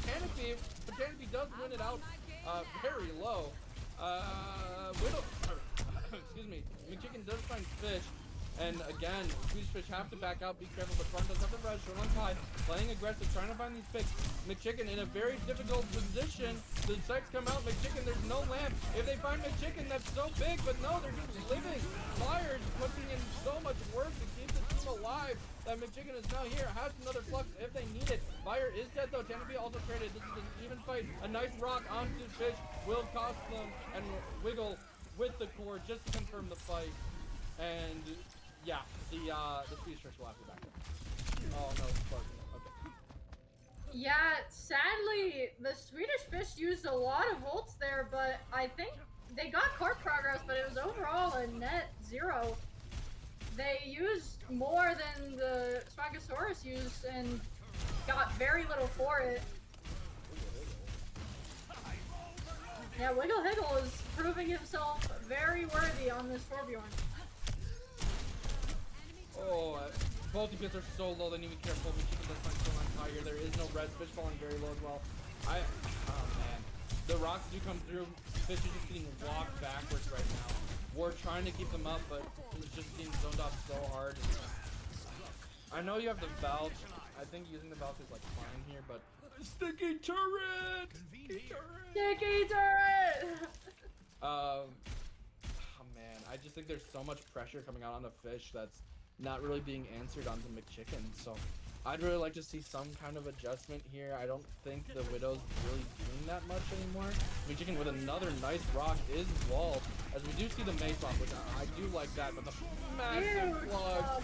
Canopy, but Canopy does win it out very low. Excuse me, McChicken does find Fish, and again, Swedish Fish have to back out, be careful, but Front does have the res, Shoreline Pie playing aggressive, trying to find these picks. McChicken in a very difficult position. The sights come out, McChicken, there's no lamp. If they find McChicken, that's so big, but no, they're just living. Flyers putting in so much work to keep the team alive that McChicken is now here, has another flux if they need it. Fire is dead though, Canopy also traded. This is an even fight. A nice rock onto Fish will cost them, and Wiggle with the core just to confirm the fight. And yeah, the Swedish Fish will have to back up. Oh no, okay. Yeah, sadly, the Swedish Fish used a lot of ults there, but I think they got court progress, but it was overall a net 0. They used more than the Swagosaurus used and got very little for it. Yeah, Wiggle Higgle is proving himself very worthy on this Torbjorn. Oh, both DPS are so low, they need to be careful. McChicken does find Shoreline Pie here. There is no red. Fish falling very low as well. Oh man. The rocks do come through. Fish is just getting walked backwards right now. We're trying to keep them up, but it's just getting zoned off so hard. I know you have the Valve. I think using the Valve is like fine here, but sticky turret! Sticky turret! Oh man, I just think there's so much pressure coming out on the Fish that's not really being answered onto McChicken. So I'd really like to see some kind of adjustment here. I don't think the Widow's really doing that much anymore. McChicken with another nice rock is walled, as we do see the Mace off, which I do like that, but the massive plug.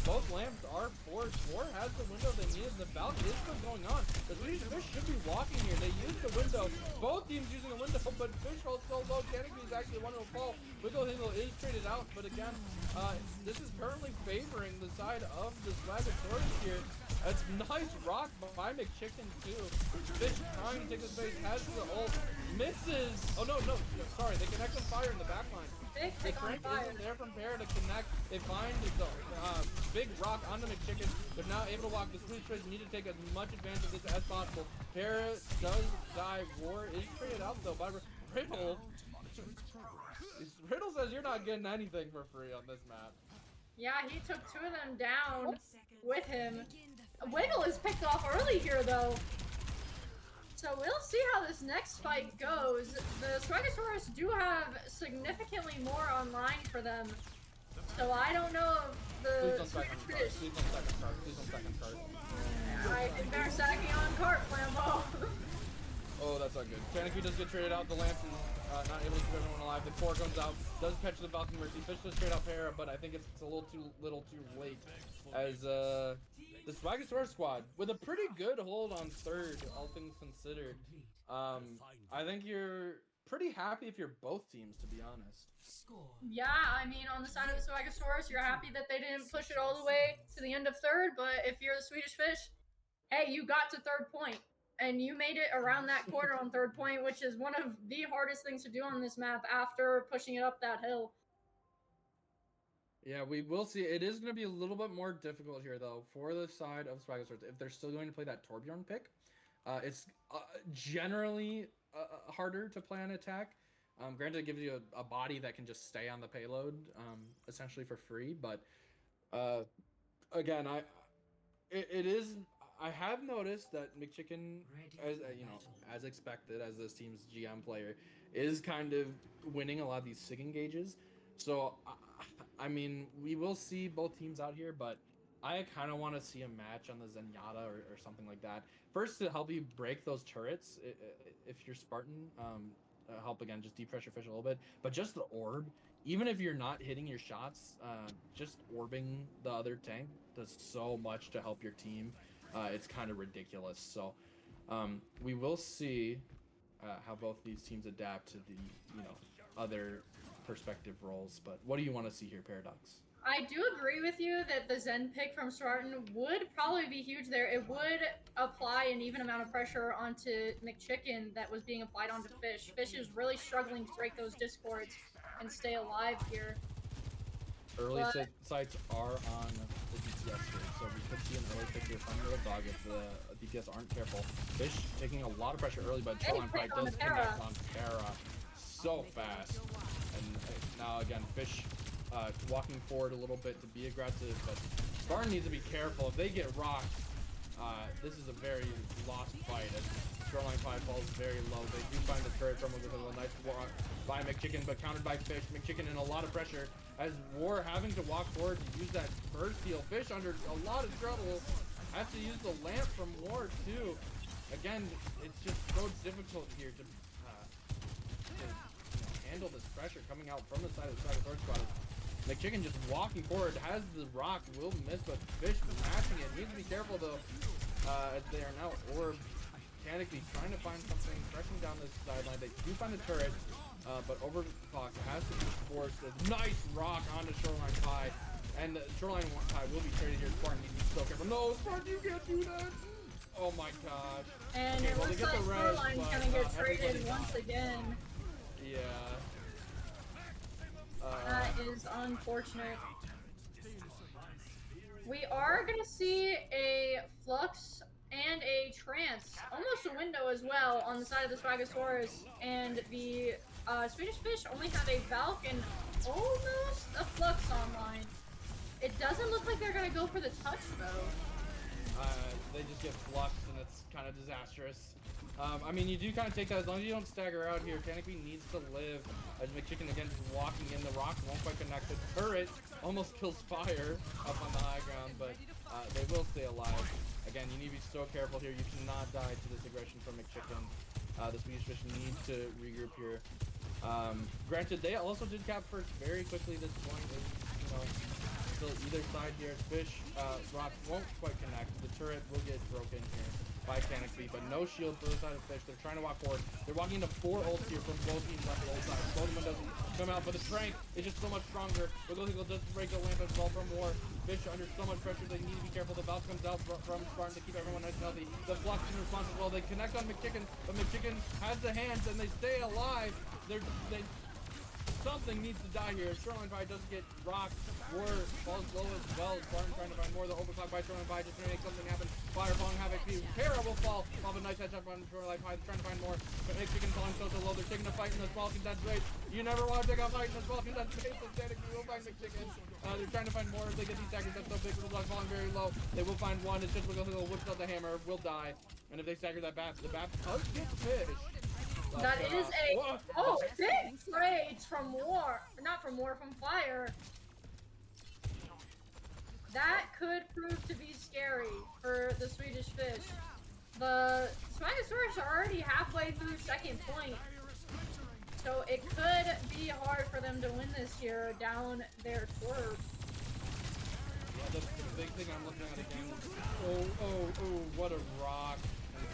Both lamps are forged. War has the window they needed. The Valk is still going on. The Swedish Fish should be walking here. They used the window. Both teams using the window, but Fish falls so low. Canopy is actually one to fall. Wiggle Higgle is traded out, but again, this is currently favoring the side of the Swagosaurus here. It's nice rock by McChicken too. Fish trying to take this base, has the ult, misses. Oh no, sorry, they connect on fire in the backline. The crank isn't there from Para to connect. They find the big rock onto McChicken. They're now able to walk. The Swedish Fish need to take as much advantage of this as possible. Para does die. War is traded out though by Riddle. Riddle says you're not getting anything for free on this map. Yeah, he took 2 of them down with him. Wiggle is picked off early here though. So we'll see how this next fight goes. The Swagosaurus do have significantly more online for them. So I don't know if the Swedish Fish... Please don't second card. I think they're sacking on cart, Flambo. Oh, that's not good. Canopy does get traded out. The lamp is not able to keep everyone alive. The core comes out, does catch the Falcon Mercy. Fish does trade out Para, but I think it's a little too late. As the Swagosaurus squad, with a pretty good hold on third, all things considered. I think you're pretty happy if you're both teams, to be honest. Yeah, I mean, on the side of the Swagosaurus, you're happy that they didn't push it all the way to the end of third, but if you're the Swedish Fish, hey, you got to third point. And you made it around that corner on third point, which is one of the hardest things to do on this map after pushing it up that hill. Yeah, we will see. It is going to be a little bit more difficult here, though, for the side of Swagosaurus. If they're still going to play that Torbjorn pick, it's generally harder to play an attack. Granted, it gives you a body that can just stay on the payload, essentially for free. But uh, again, it is. I have noticed that McChicken, as as expected, as this team's GM player, is kind of winning a lot of these SIG engages. So, I mean, we will see both teams out here, but I kind of want to see a match on the Zenyatta or something like that. First, to help you break those turrets, if you're Spartan, help again, just depressure fish a little bit. But just the orb, even if you're not hitting your shots, just orbing the other tank does so much to help your team. It's kind of ridiculous. So we will see how both these teams adapt to the other perspective roles. But what do you want to see here, Paradox? I do agree with you that the Zen pick from Spartan would probably be huge there. It would apply an even amount of pressure onto McChicken that was being applied onto Fish. Fish is really struggling to break those discords and stay alive here. Early sites are on the DPS here, so we could see an early pick here from the dog if the DPS aren't careful. Fish taking a lot of pressure early, but Shoreline Pride does connect on Terra so fast. And now again, Fish walking forward a little bit to be aggressive, but Spartan needs to be careful. If they get rocked, this is a very lost fight. As Shoreline Pie falls very low. They do find the turret from a nice walk by McChicken, but countered by Fish. McChicken in a lot of pressure as War having to walk forward to use that burst heal. Fish under a lot of trouble. Has to use the lamp from War too. Again, it's just so difficult here to handle this pressure coming out from the side of the Sword Squad. McChicken just walking forward, has the rock, will miss, but Fish matching it. Needs to be careful though, as they are now orb mechanically trying to find something, pressing down this sideline. They do find the turret, but Overclock has to be forced. A nice rock onto Shoreline Pie, and Shoreline Pie will be traded here. Spartan needs to be so careful. No, Spartan, you can't do that! Oh my gosh. And okay, it looks like Shoreline's gonna get traded once again. Yeah. That is unfortunate. We are gonna see a Flux and a Trance, almost a window as well, on the side of the Swagosaurus, and the Swedish Fish only have a Valk and almost a Flux online. It doesn't look like they're gonna go for the touch though. They just get Flux and it's kind of disastrous. I mean, you do kind of take that as long as you don't stagger out here. Canopy needs to live. As McChicken again just walking in, the rock won't quite connect. The turret almost kills Fire up on the high ground, but they will stay alive. Again, you need to be so careful here. You cannot die to this aggression from McChicken. The Swedish Fish need to regroup here. Granted, they also did cap first very quickly. This point is, still either side here. Fish, rock won't quite connect. The turret will get broken here by Canopy, but no shield for the side of Fish. They're trying to walk forward. They're walking into 4 ults here from both teams on both sides. Both of them doesn't come out, but the strength is just so much stronger. Wiggle does break the lamp as well from War. Fish under so much pressure, they need to be careful. The Valve comes out from Spartan to keep everyone nice and healthy. The Flux in response as well. They connect on McChicken, but McChicken has the hands and they stay alive. Something needs to die here. Shoreline Pie doesn't get rocked. War falls low as well. Spartan trying to find more. The overclock by Shoreline Pie just trying to make something happen. Fire falling havoc. Terra will fall off a nice headshot on Shoreline Pie. Trying to find more. But McChicken falling so low. They're taking a fight in the small contest race. You never want to take a fight in the small contest race. So technically we'll find McChicken. They're trying to find more. If they get these staggers, that's so big. The block falling very low. They will find one. It's just Wiggle whips out the hammer. Will die. And if they stagger that bat, the bat does get Fish. That is a big trades from War, not from War, from Fire. That could prove to be scary for the Swedish Fish. The Swagosaurus are already halfway through second point, so it could be hard for them to win this here down their Torb. Yeah, the big thing I'm looking at again. Oh, what a rock.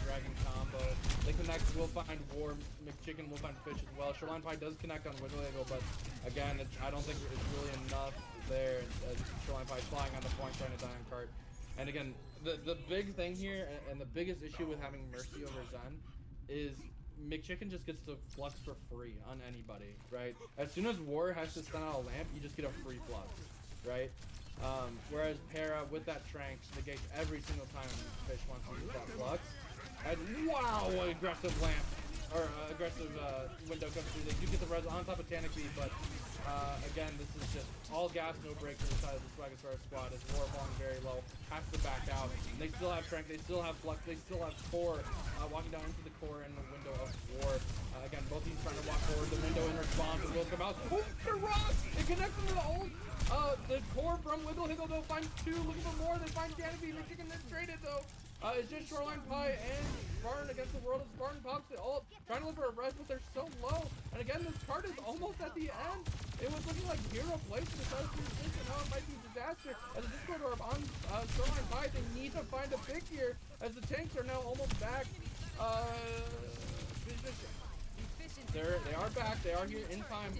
Dragon combo. They connect, will find War. McChicken will find Fish as well. Shoreline Pie does connect on Wiggle, but again, I don't think it's really enough there. Shoreline Pie flying on the point, trying to die on cart. And again, the big thing here, and the biggest issue with having Mercy over Zen, is McChicken just gets to Flux for free on anybody, right? As soon as War has to stun out a lamp, you just get a free Flux. right? Whereas Para with that Trank negates every single time Fish wants to use that Flux. And wow, what aggressive lamp or aggressive window comes through. They do get the res on top of Tanuki, but again, this is just all gas, no brakes on the side of the Swagosaurus squad as War falling very low, has to back out. And they still have Trank, they still have Flux, they still have Core walking down into the Core in the window of War. Again, both teams trying to walk forward. The window in response will come out. Oh, the rock! It connects into the ult. The Core from Wiggle Higgle though finds two, looking for more. They find Tanuki. They're chicken that's traded though. It's just Shoreline Pie and Spartan against the world of Spartan pops the ult, trying to look for a rest, but they're so low. And again, this card is almost at the end. It was looking like hero play for the South East, and now it might be disaster. As the Discord orb on Shoreline Pie, they need to find a pick here, as the tanks are now almost back. They are back. They are here in time.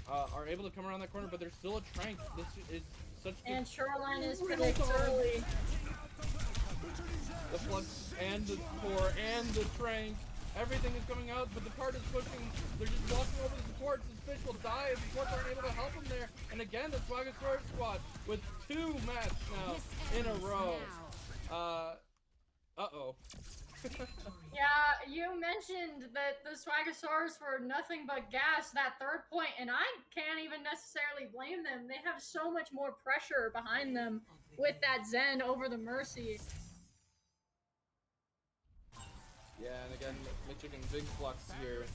Are able to come around that corner, but there's still a Trank. This is such. And Shoreline is picked early. The Flux and the Core and the Trank. Everything is coming out, but the card is pushing. They're just walking over the supports. This Fish will die if the supports aren't able to help him there. And again, the Swagosaurus squad with 2 matches now in a row. Uh-oh. Yeah, you mentioned that the Swagosaurus were nothing but gas that third point, and I can't even necessarily blame them. They have so much more pressure behind them with that Zen over the Mercy. Yeah, and again, McChicken big flux here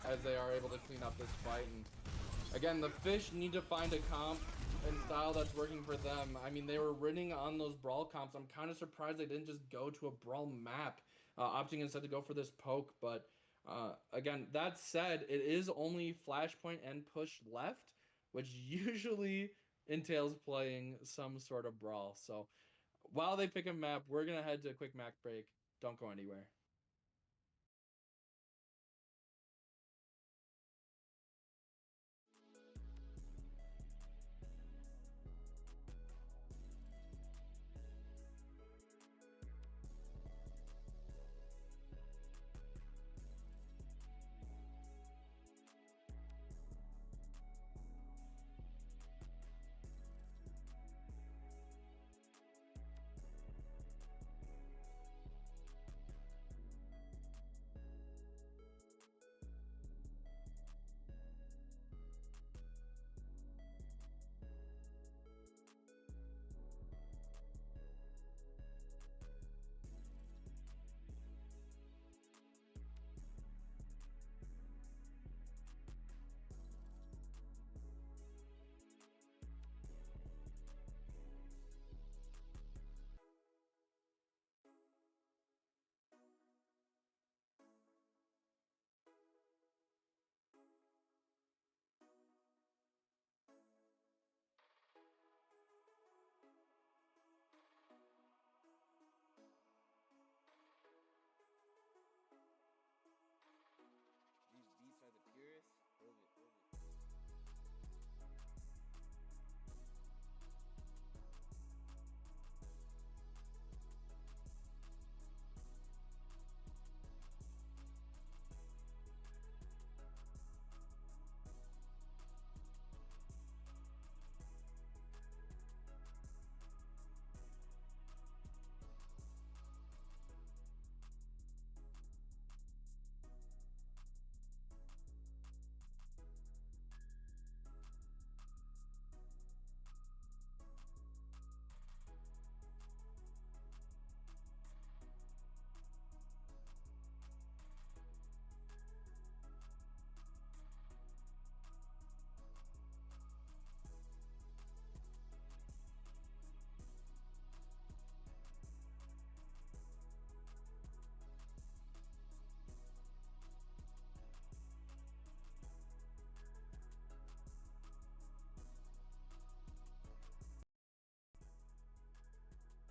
as they are able to clean up this fight. And again, the Fish need to find a comp and style that's working for them. I mean, they were winning on those brawl comps. I'm kind of surprised they didn't just go to a brawl map, opting instead to go for this poke. But again, that said, it is only Flashpoint and push left, which usually entails playing some sort of brawl. So while they pick a map, we're going to head to a quick Mac break. Don't go anywhere.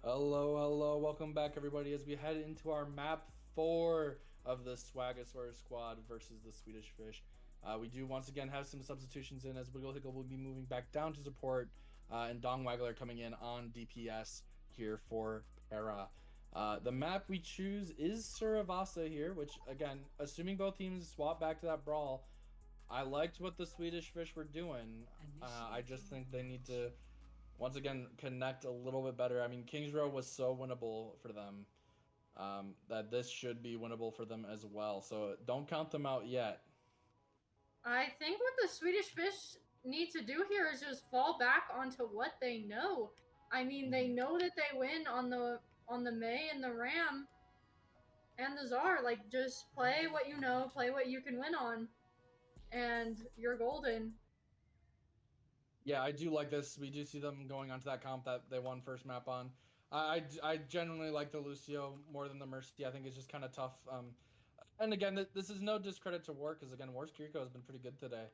Hello, welcome back everybody as we head into our map 4 of the Swagosaurus squad versus the Swedish Fish. We do once again have some substitutions in as Wiggle Higgle will be moving back down to support and Dong Waggler coming in on DPS here for Para. The map we choose is Suravasa here, which again, assuming both teams swap back to that brawl, I liked what the Swedish Fish were doing. I just think they need to, once again, connect a little bit better. I mean, Kings Row was so winnable for them that this should be winnable for them as well. So don't count them out yet. I think what the Swedish Fish need to do here is just fall back onto what they know. I mean, they know that they win on the May and the Ram and the Czar. Like, just play what you know, play what you can win on, and you're golden. Yeah, I do like this. We do see them going onto that comp that they won first map on. I genuinely like the Lucio more than the Mercy. I think it's just kind of tough. And again, this is no discredit to War, because again, War's Kiriko has been pretty good today.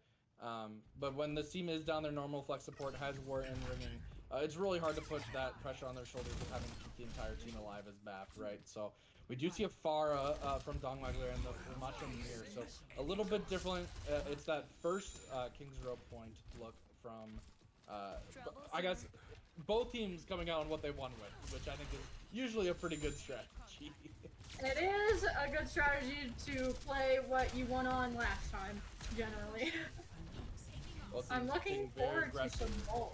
But when the team is down, their normal flex support has War in ringing. It's really hard to put that pressure on their shoulders of having to keep the entire team alive as BAP, right? So we do see a Pharah from Dongmagler and the Macho Mir. So a little bit different. It's that first Kings Row point look from, I guess, both teams coming out on what they won with, which I think is usually a pretty good strategy. It is a good strategy to play what you won on last time, generally. I'm looking forward to some gold.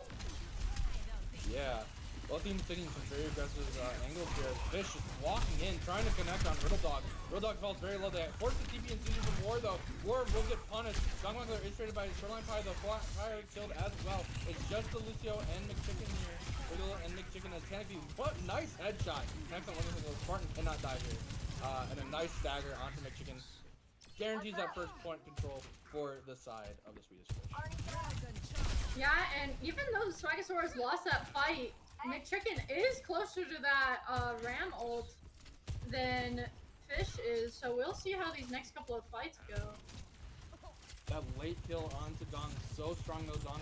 Yeah. Both teams taking some very aggressive angles here. Fish is walking in, trying to connect on Riddle Dog. Riddle Dog falls very low. They force the TP and seizure from War, though. War will get punished. Dongmagler is traded by Shoreline Pie. The Fire killed as well. It's just the Lucio and McChicken here. Riddle and McChicken as Canopy. What nice headshot. Next on one of the Spartan cannot die here. And a nice dagger onto McChicken. Guarantees that first point control for the side of the Swedish Fish. Yeah, and even though the Swagosaurus lost that fight, McChicken is closer to that Ram ult than Fish is, so we'll see how these next couple of fights go. That late kill onto Dong, so strong though. Dong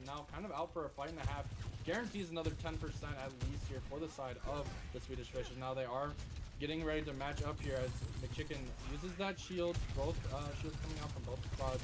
now kind of out for a fight and a half. Guarantees another 10% at least here for the side of the Swedish Fish. And now they are getting ready to match up here as McChicken uses that shield. Both shields coming out from both squads.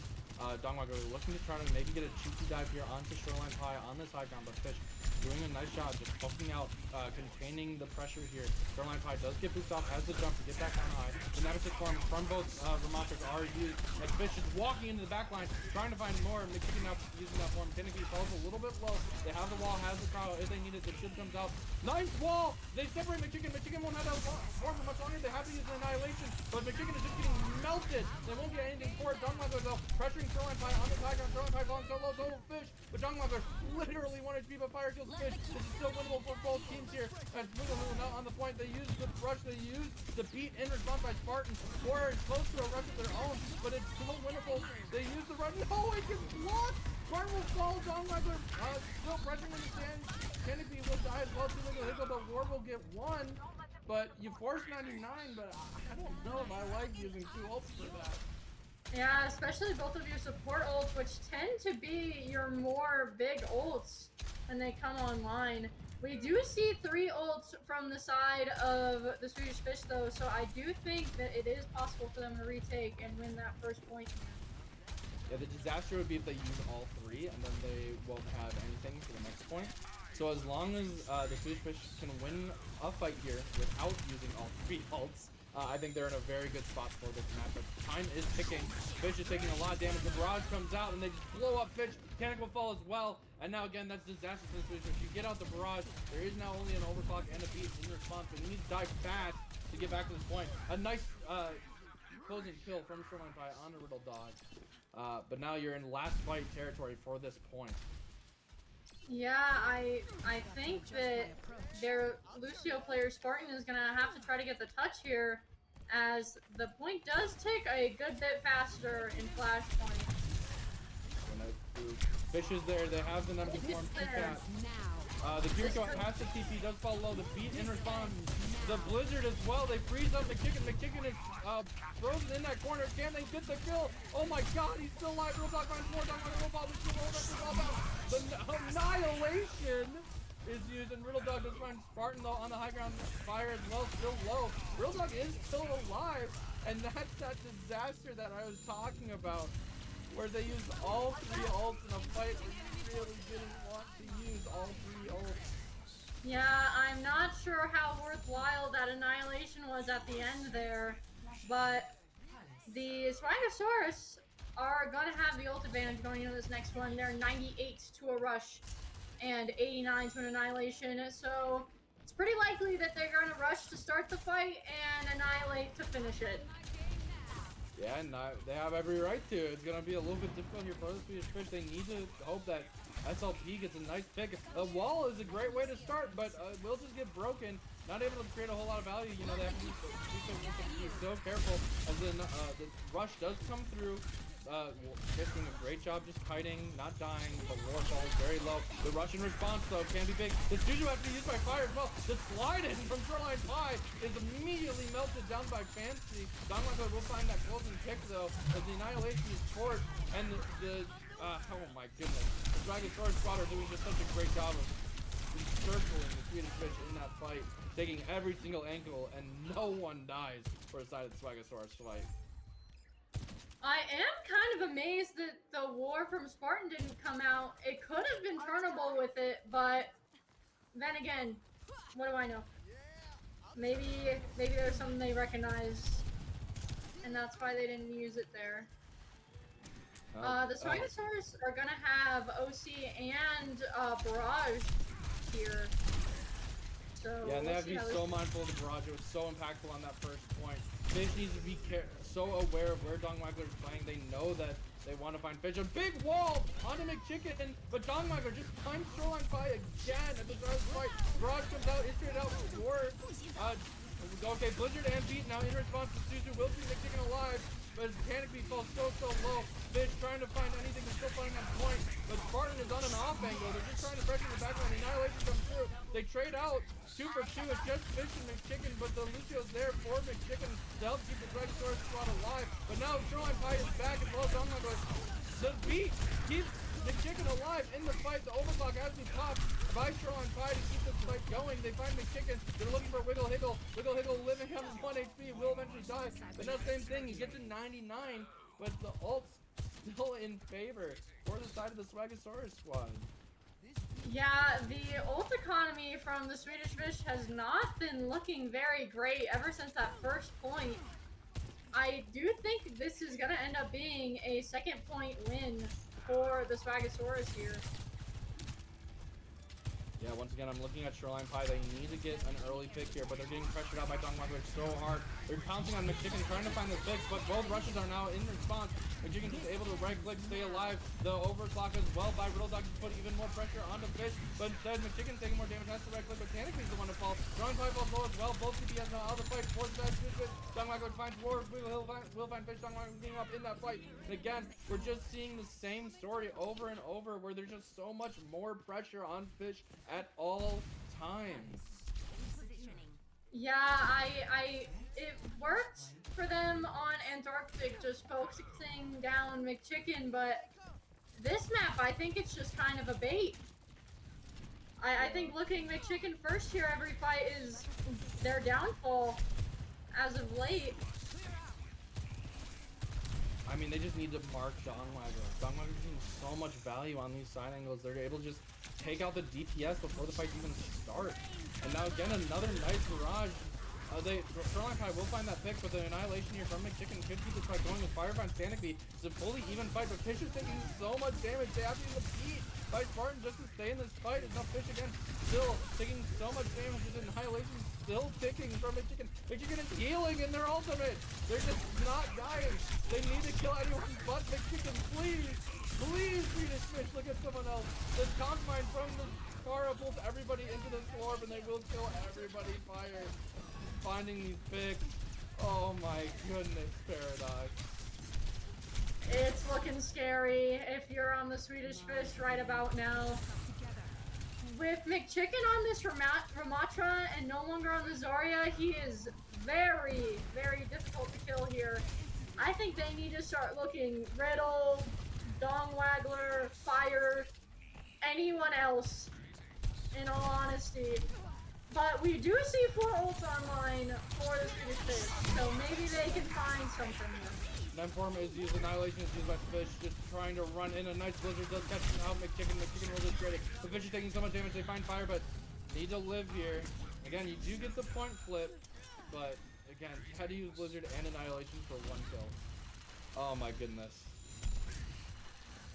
Dongmagler looking to try to maybe get a cheeky dive here onto Shoreline Pie on this high ground, but Fish doing a nice job, just poking out, containing the pressure here. Shoreline Pie does get boosted off, has the jump to get back on high. The Nemesis form from both Ramatras are used, as Fish is walking into the back line, trying to find more. McChicken now using that form. Kennedy falls a little bit low. They have the wall, has the crowd if they need it. The shield comes out. Nice wall! They separate McChicken. McChicken won't have that form for much longer. They have to use an annihilation, but McChicken is just getting melted. They won't get anything for it. Dongmagler though, pressuring Shoreline Pie on the high ground. Shoreline Pie falling so low, so Fish. But Dongmagler literally 1 HP, but fire kills Fish. This is still winnable for both teams here. As Lulu now on the point, they use the rush, they use the beat in response by Spartan. Warrior is close to a rush of their own, but it's still winnable. They use the run. No, it gets blocked. Spartan will fall. Dongmagler still pressuring in the stand. Canopy will die as well. But War will get 1. But you force 99, but I don't know if I like using 2 ults for that. Yeah, especially both of your support ults, which tend to be your more big ults when they come online. We do see 3 ults from the side of the Swedish Fish though, so I do think that it is possible for them to retake and win that first point. Yeah, the disaster would be if they use all 3 and then they won't have anything for the next point. So as long as the Swedish Fish can win a fight here without using all 3 ults, I think they're in a very good spot for this match. But time is ticking. Fish is taking a lot of damage. The barrage comes out and they just blow up Fish. Panic will fall as well. And now again, that's disaster for the Swedish Fish. You get out the barrage. There is now only an overclock and a beat in response, but you need to die fast to get back to this point. A nice closing kill from Shoreline Pie on the Riddle Dog. But now you're in last fight territory for this point. Yeah, I think that their Lucio player Spartan is gonna have to try to get the touch here, as the point does tick a good bit faster in Flashpoint. Fish is there. They have the number form. The Kiriko has the TP, does fall low. The beat in response. The Blizzard as well. They freeze up McChicken. McChicken is frozen in that corner. Can they get the kill? Oh my god, he's still alive. Real Talk finds more. The annihilation is used, and Riddle Dog does find Spartan though on the high ground. Fire as well, still low. Riddle Dog is still alive, and that's that disaster that I was talking about, where they used all 3 ults in a fight where you really didn't want to use all 3 ults. Yeah, I'm not sure how worthwhile that annihilation was at the end there, but the Swagosaurus are gonna have the ult advantage going into this next one. They're 98 to a rush and 89 to an annihilation, so it's pretty likely that they're gonna rush to start the fight and annihilate to finish it. Yeah, and they have every right to. It's gonna be a little bit difficult here for the Swedish Fish. They need to hope that SLP gets a nice pick. The wall is a great way to start, but it will just get broken. Not able to create a whole lot of value. You know, they have to be so careful as the rush does come through. Fish doing a great job just kiting, not dying, but war falls very low. The Russian response, though, can be big. The Juju has to be used by fire as well. The slide in from Shoreline Pie is immediately melted down by Fancy. Dongwon will find that closing pick, though, as the annihilation is short, and oh my goodness. The Swagosaurus squad are doing just such a great job of encircling the Swedish Fish in that fight, taking every single angle, and no one dies for the side of the Swagosaurus fight. I am kind of amazed that the war from Spartan didn't come out. It could have been turnable with it, but then again, what do I know? Maybe there's something they recognize, and that's why they didn't use it there. The Swagosaurus are gonna have OC and Barrage here. So yeah, and they have to be so mindful of the barrage. It was so impactful on that first point. Fish needs to be so aware of where Dongwagler is playing. They know that they want to find Fish. A big wall onto McChicken, but Dongwagler just times Shoreline Pie again at the start of the fight. Barrage comes out, is straight out for okay, Blizzard and Beat now in response to Suzu. Will see McChicken alive, but his Canopy falls so low. Fish trying to find anything, they're still fighting on point, but Spartan is on an off angle. They're just trying to pressure the background. The annihilation comes through. They trade out 2 for 2. It's just Fish and McChicken, but the Lucio's there for McChicken to help keep the Swagosaurus squad alive. But now Shoreline Pie is back as well as Dongwagler. The Beat keeps McChicken alive in the fight. The overclock has been popped by Shoreline Pie to keep this fight going. They find McChicken. They're looking for Wiggle Higgle. Wiggle Higgle living on 1 HP. Will eventually die. But now same thing. He gets to 99, but the ult's still in favor for the side of the Swagosaurus squad. Yeah, the ult economy from the Swedish Fish has not been looking very great ever since that first point. I do think this is gonna end up being a 2nd point win for the Swagosaurus here. Yeah, once again, I'm looking at Shoreline Pie. They need to get an early pick here, but they're getting pressured out by Dongwagler so hard. They're pouncing on McChicken, trying to find the pick, but both rushes are now in response. McChicken is able to right-click, stay alive. The overclock as well by Riddle Dog to put even more pressure onto Fish, but instead McChicken taking more damage, has to right-click, but Canopy's the one to fall. Shoreline Pie falls low as well. Both CPS now out of the fight towards the Fish. Dongwagler finds War, will find Fish. Dongwagler getting up in that fight. And again, we're just seeing the same story over and over, where there's just so much more pressure on Fish at all times. Yeah, it worked for them on Antarctic, just focusing down McChicken, but this map, I think it's just kind of a bait. I think looking McChicken first here every fight is their downfall as of late. I mean, they just need to mark Dongwagler. Dongwagler's getting so much value on these side angles. They're able to just take out the DPS before the fight even starts. And now again, another nice barrage. Shoreline Pie will find that pick, but the annihilation here from McChicken could keep this fight going with Fire Find Sanity. It's a fully even fight, but Fish is taking so much damage. They have to use a beat by Spartan just to stay in this fight. It's now Fish again, still taking so much damage. His annihilation still ticking from McChicken. McChicken is healing in their ultimate. They're just not dying. They need to kill anyone but McChicken. Please, please, Swedish Fish, look at someone else. The comp mine from the Kara pulls everybody into this orb, and they will kill everybody. Fire. Finding these picks. Oh my goodness, Paradox. It's looking scary if you're on the Swedish Fish right about now. With McChicken on this Ramatra and no longer on the Zarya, he is very, very difficult to kill here. I think they need to start looking Riddle, Dongwagler, Fire, anyone else, in all honesty. But we do see 4 ults online for the Swedish Fish, so maybe they can find something here. Nemform is used, Annihilation is used by Fish, just trying to run in. A nice Blizzard does catch out McChicken. McChicken will just trade it. The Fish is taking so much damage, they find Fire, but need to live here. Again, you do get the point flip, but again, you had to use Blizzard and Annihilation for 1 kill. Oh my goodness.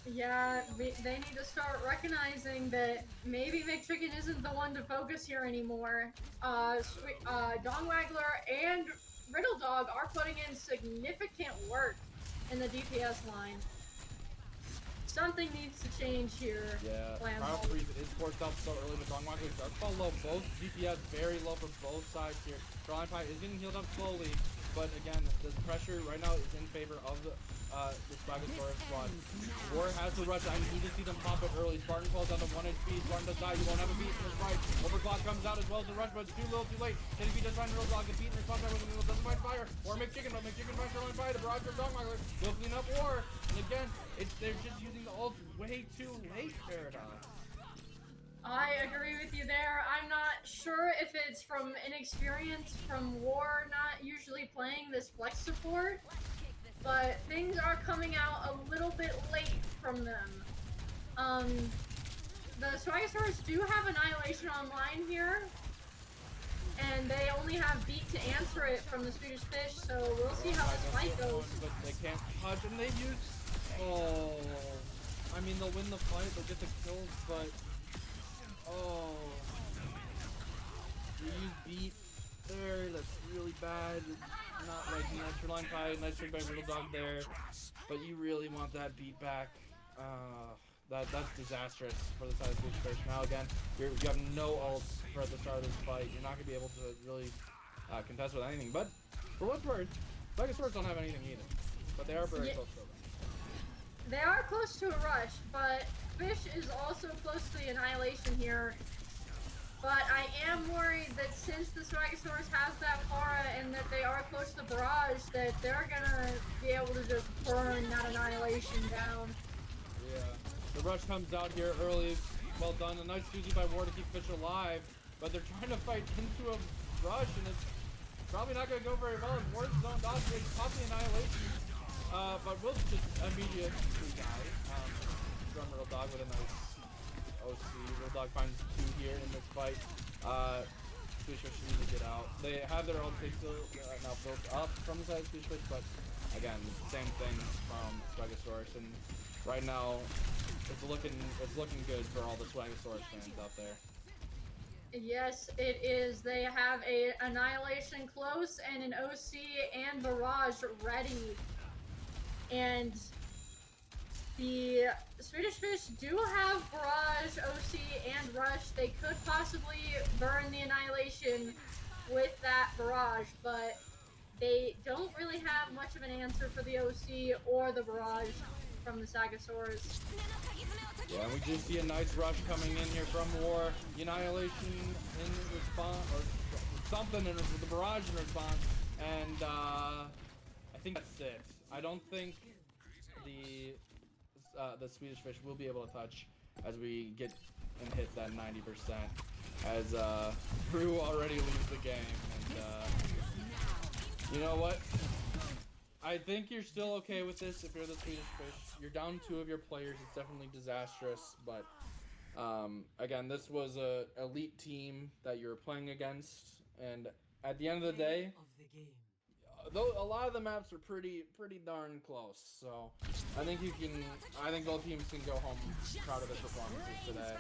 Yeah, they need to start recognizing that maybe McChicken isn't the one to focus here anymore. Dong Waggler and Riddle Dog are putting in significant work in the DPS line. Something needs to change here. Yeah, Flambo. Crowd Freeze is forced out so early, but Dong Waggler does fall low. Both DPS very low for both sides here. Shoreline Pie is getting healed up slowly, but again, the pressure right now is in favor of the Swagosaurus squad. War has to rush. I need to see them pop it early. Spartan falls down to 1 HP. Spartan does die. You won't have a beat in this fight. Overclock comes out as well as the rush, but it's too little, too late. KDB does find Real Dog. The beat in response by when doesn't find fire. Or McChicken, but McChicken finds Shoreline Pie. The barrage from Dong Waggler will clean up War. And again, they're just using the ult way too late, Paradox. I agree with you there. I'm not sure if it's from inexperience from War not usually playing this flex support, but things are coming out a little bit late from them. The Swagosaurus do have Annihilation online here, and they only have beat to answer it from the Swedish Fish, so we'll see how this fight goes. But they can't touch, and they use... Oh... I mean, they'll win the fight, they'll get the kills, but... Oh... You use beat there, that's really bad. Not liking that Shoreline Pie, nice trick by Riddle Dog there. But you really want that beat back. That's disastrous for the side of Swedish Fish. Now again, you have no ults for at the start of this fight. You're not going to be able to really contest with anything. But for what's worth, Swagosaurus don't have anything either. But they are very close to it. They are close to a rush, but Fish is also close to the Annihilation here. But I am worried that since the Swagosaurus has that Para and that they are close to Barrage, that they're gonna be able to just burn that Annihilation down. Yeah. The rush comes out here early. Well done. A nice Suzy by War to keep Fish alive. But they're trying to fight into a rush, and it's probably not going to go very well. As War's zone dodge, they pop the Annihilation. But will just immediately die. From Riddle Dog with a nice OC. Riddle Dog finds 2 here in this fight. Swedish Fish need to get out. They have their ult. They still now built up from the side of Swedish Fish, but again, same thing from Swagosaurus. And right now, it's looking good for all the Swagosaurus fans out there. Yes, it is. They have a Annihilation close and an OC and Barrage ready. And the Swedish Fish do have Barrage, OC, and Rush. They could possibly burn the Annihilation with that Barrage, but they don't really have much of an answer for the OC or the Barrage from the Swagosaurus. Yeah, we do see a nice rush coming in here from War. The Annihilation in response, or something in the Barrage in response, and I think that's it. I don't think the Swedish Fish will be able to touch as we get and hit that 90%. As Brew already leaves the game, and you know what? I think you're still okay with this if you're the Swedish Fish. You're down 2 of your players. It's definitely disastrous, but again, this was a elite team that you're playing against, and at the end of the day, though a lot of the maps are pretty darn close. So I think both teams can go home proud of their performances today.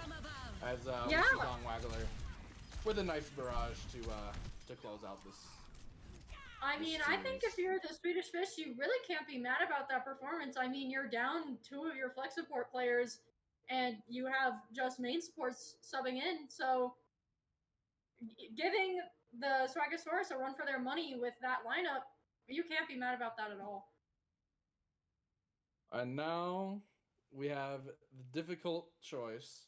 As we see Dong Waggler with a nice barrage to close out this. I mean, I think if you're the Swedish Fish, you really can't be mad about that performance. I mean, you're down 2 of your flex support players, and you have just main supports subbing in, so giving the Swagosaurus a run for their money with that lineup, you can't be mad about that at all. And now we have the difficult choice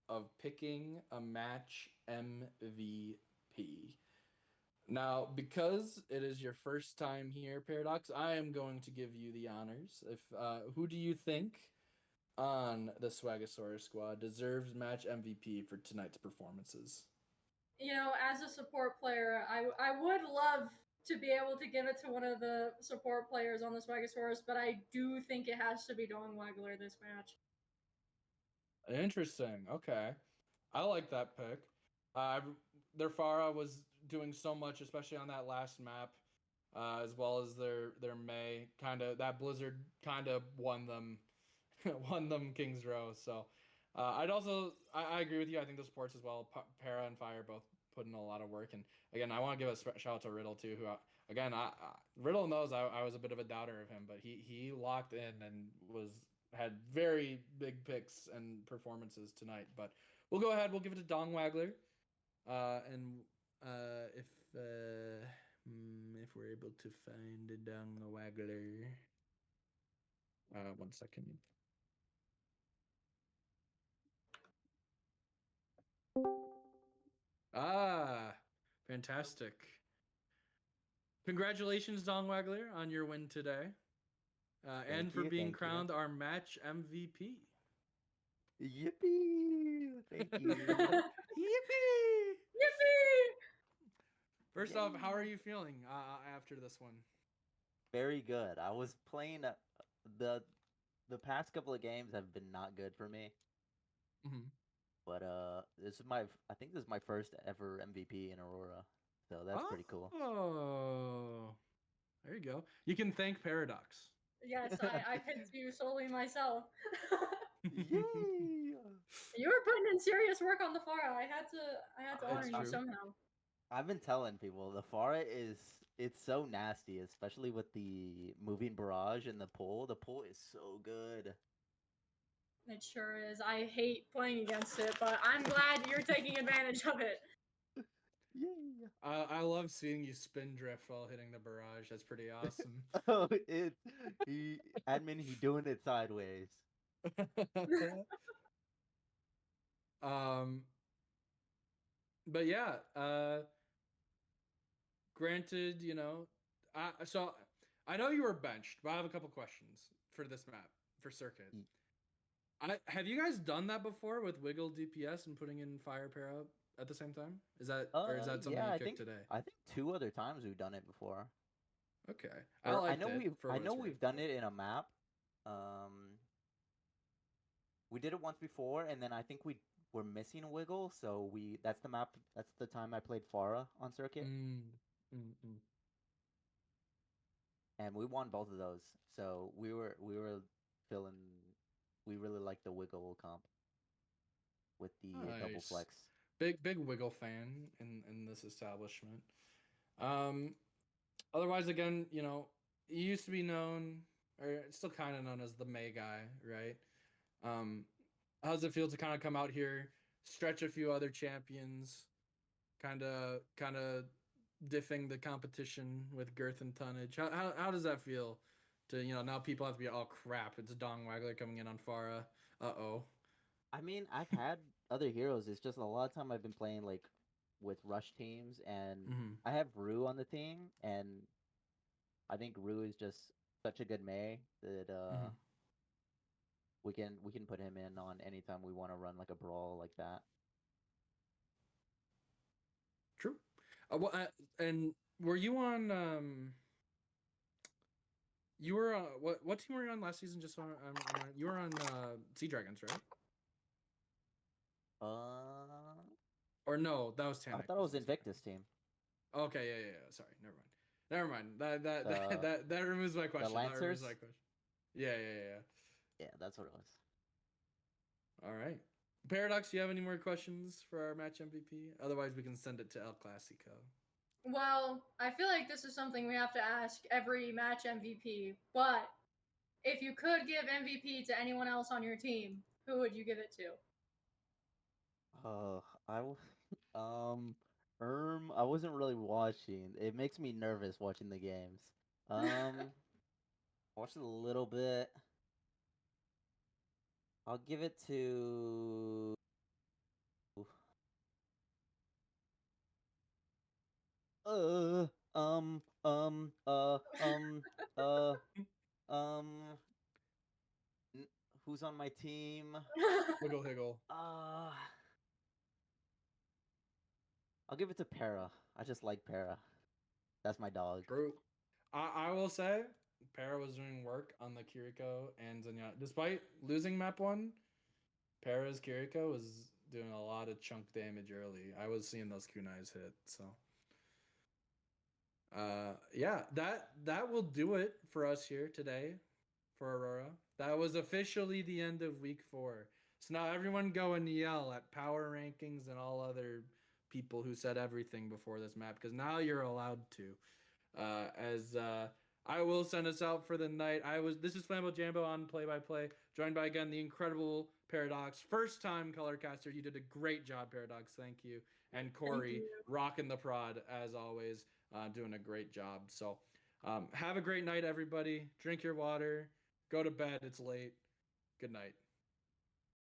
of picking a match MVP. Now, because it is your first time here, Paradox, I am going to give you the honors. Who do you think on the Swagosaurus squad deserves match MVP for tonight's performances? You know, as a support player, I would love to be able to give it to one of the support players on the Swagosaurus, but I do think it has to be Dong Waggler this match. Interesting. Okay. I like that pick. Their Pharah was doing so much, especially on that last map, as well as their Mei. That Blizzard kind of won them won them Kings Row. So I'd also I agree with you. I think the sports as well. Para and Fire both put in a lot of work. And again, I want to give a shout out to Riddle too, who again Riddle knows I was a bit of a doubter of him, but he locked in and had very big picks and performances tonight. But we'll go ahead. We'll give it to Dong Wagler, and if if we're able to find a Dong Wagler, 1 second. Ah, fantastic. Congratulations, Dong Wagler, on your win today. And for being crowned our match MVP. Yippee! Thank you. Yippee! Yippee! First off, how are you feeling after this one? Very good. I was playing the past couple of games have been not good for me. Mm-hmm. But I think this is my first ever MVP in Aurora. So that's pretty cool. Oh. There you go. You can thank Paradox. Yes, I picked you solely myself. Yay! You were putting in serious work on the Fara. I had to honor you true. somehow. I've been telling people the Fara it's so nasty, especially with the moving barrage and the pull. The pull is so good. It sure is. I hate playing against it, but I'm glad you're taking advantage of it. Yay! I love seeing you spin drift while hitting the barrage. That's pretty awesome. Oh, he doing it sideways. But yeah, granted, so I know you were benched, but I have a couple questions for this map for circuit. Have you guys done that before with wiggle DPS and putting in fire pair up at the same time? Is that something you picked today? I think 2 other times we've done it before. Okay, I know we've done it in a map. We did it once before, and then I think we were missing a wiggle, so that's the map. That's the time I played Pharah on circuit, and we won both of those. So we were feeling we really liked the wiggle comp with the double flex. Big wiggle fan in this establishment. Otherwise, again, you used to be known, or still kind of known as the May guy, right? How does it feel to kind of come out here, stretch a few other champions, kind of diffing the competition with girth and tonnage? How does that feel? To now people have to be, oh crap, it's Dong Wagler coming in on Pharah. Uh-oh. I mean, I've had other heroes. It's just a lot of time I've been playing like with rush teams, and I have Rue on the team, and I think Rue is just such a good May that we can put him in on anytime we want to run like a brawl like that. True. And were you on you were what team were you on last season? Just on you were on Sea Dragons, right? Or no, that was Tanic. I thought it was Invictus team. Okay, yeah. Sorry, never mind. That removes my question. The Lancers? Yeah. Yeah, that's what it was. All right. Paradox, do you have any more questions for our match MVP? Otherwise, we can send it to El Clasico. Well, I feel like this is something we have to ask every match MVP, but if you could give MVP to anyone else on your team, who would you give it to? I wasn't really watching. It makes me nervous watching the games. Watched it a little bit. I'll give it to uh um um uh um uh um who's on my team? Wiggle Higgle. I'll give it to Para. I just like Para. That's my dog. True. I will say Para was doing work on the Kiriko and Zenyatta. Despite losing map 1, Para's Kiriko was doing a lot of chunk damage early. I was seeing those kunais hit, so yeah, that will do it for us here today for Aurora. That was officially the end of week 4. So now everyone go and yell at power rankings and all other people who said everything before this map, because now you're allowed to. As I will send us out for the night. This is FlamboJambo on play-by-play, joined by again the incredible Paradox, first time color caster. You did a great job, Paradox. Thank you. And Corey, rocking the prod as always, doing a great job. So have a great night, everybody. Drink your water. Go to bed. It's late. Good night.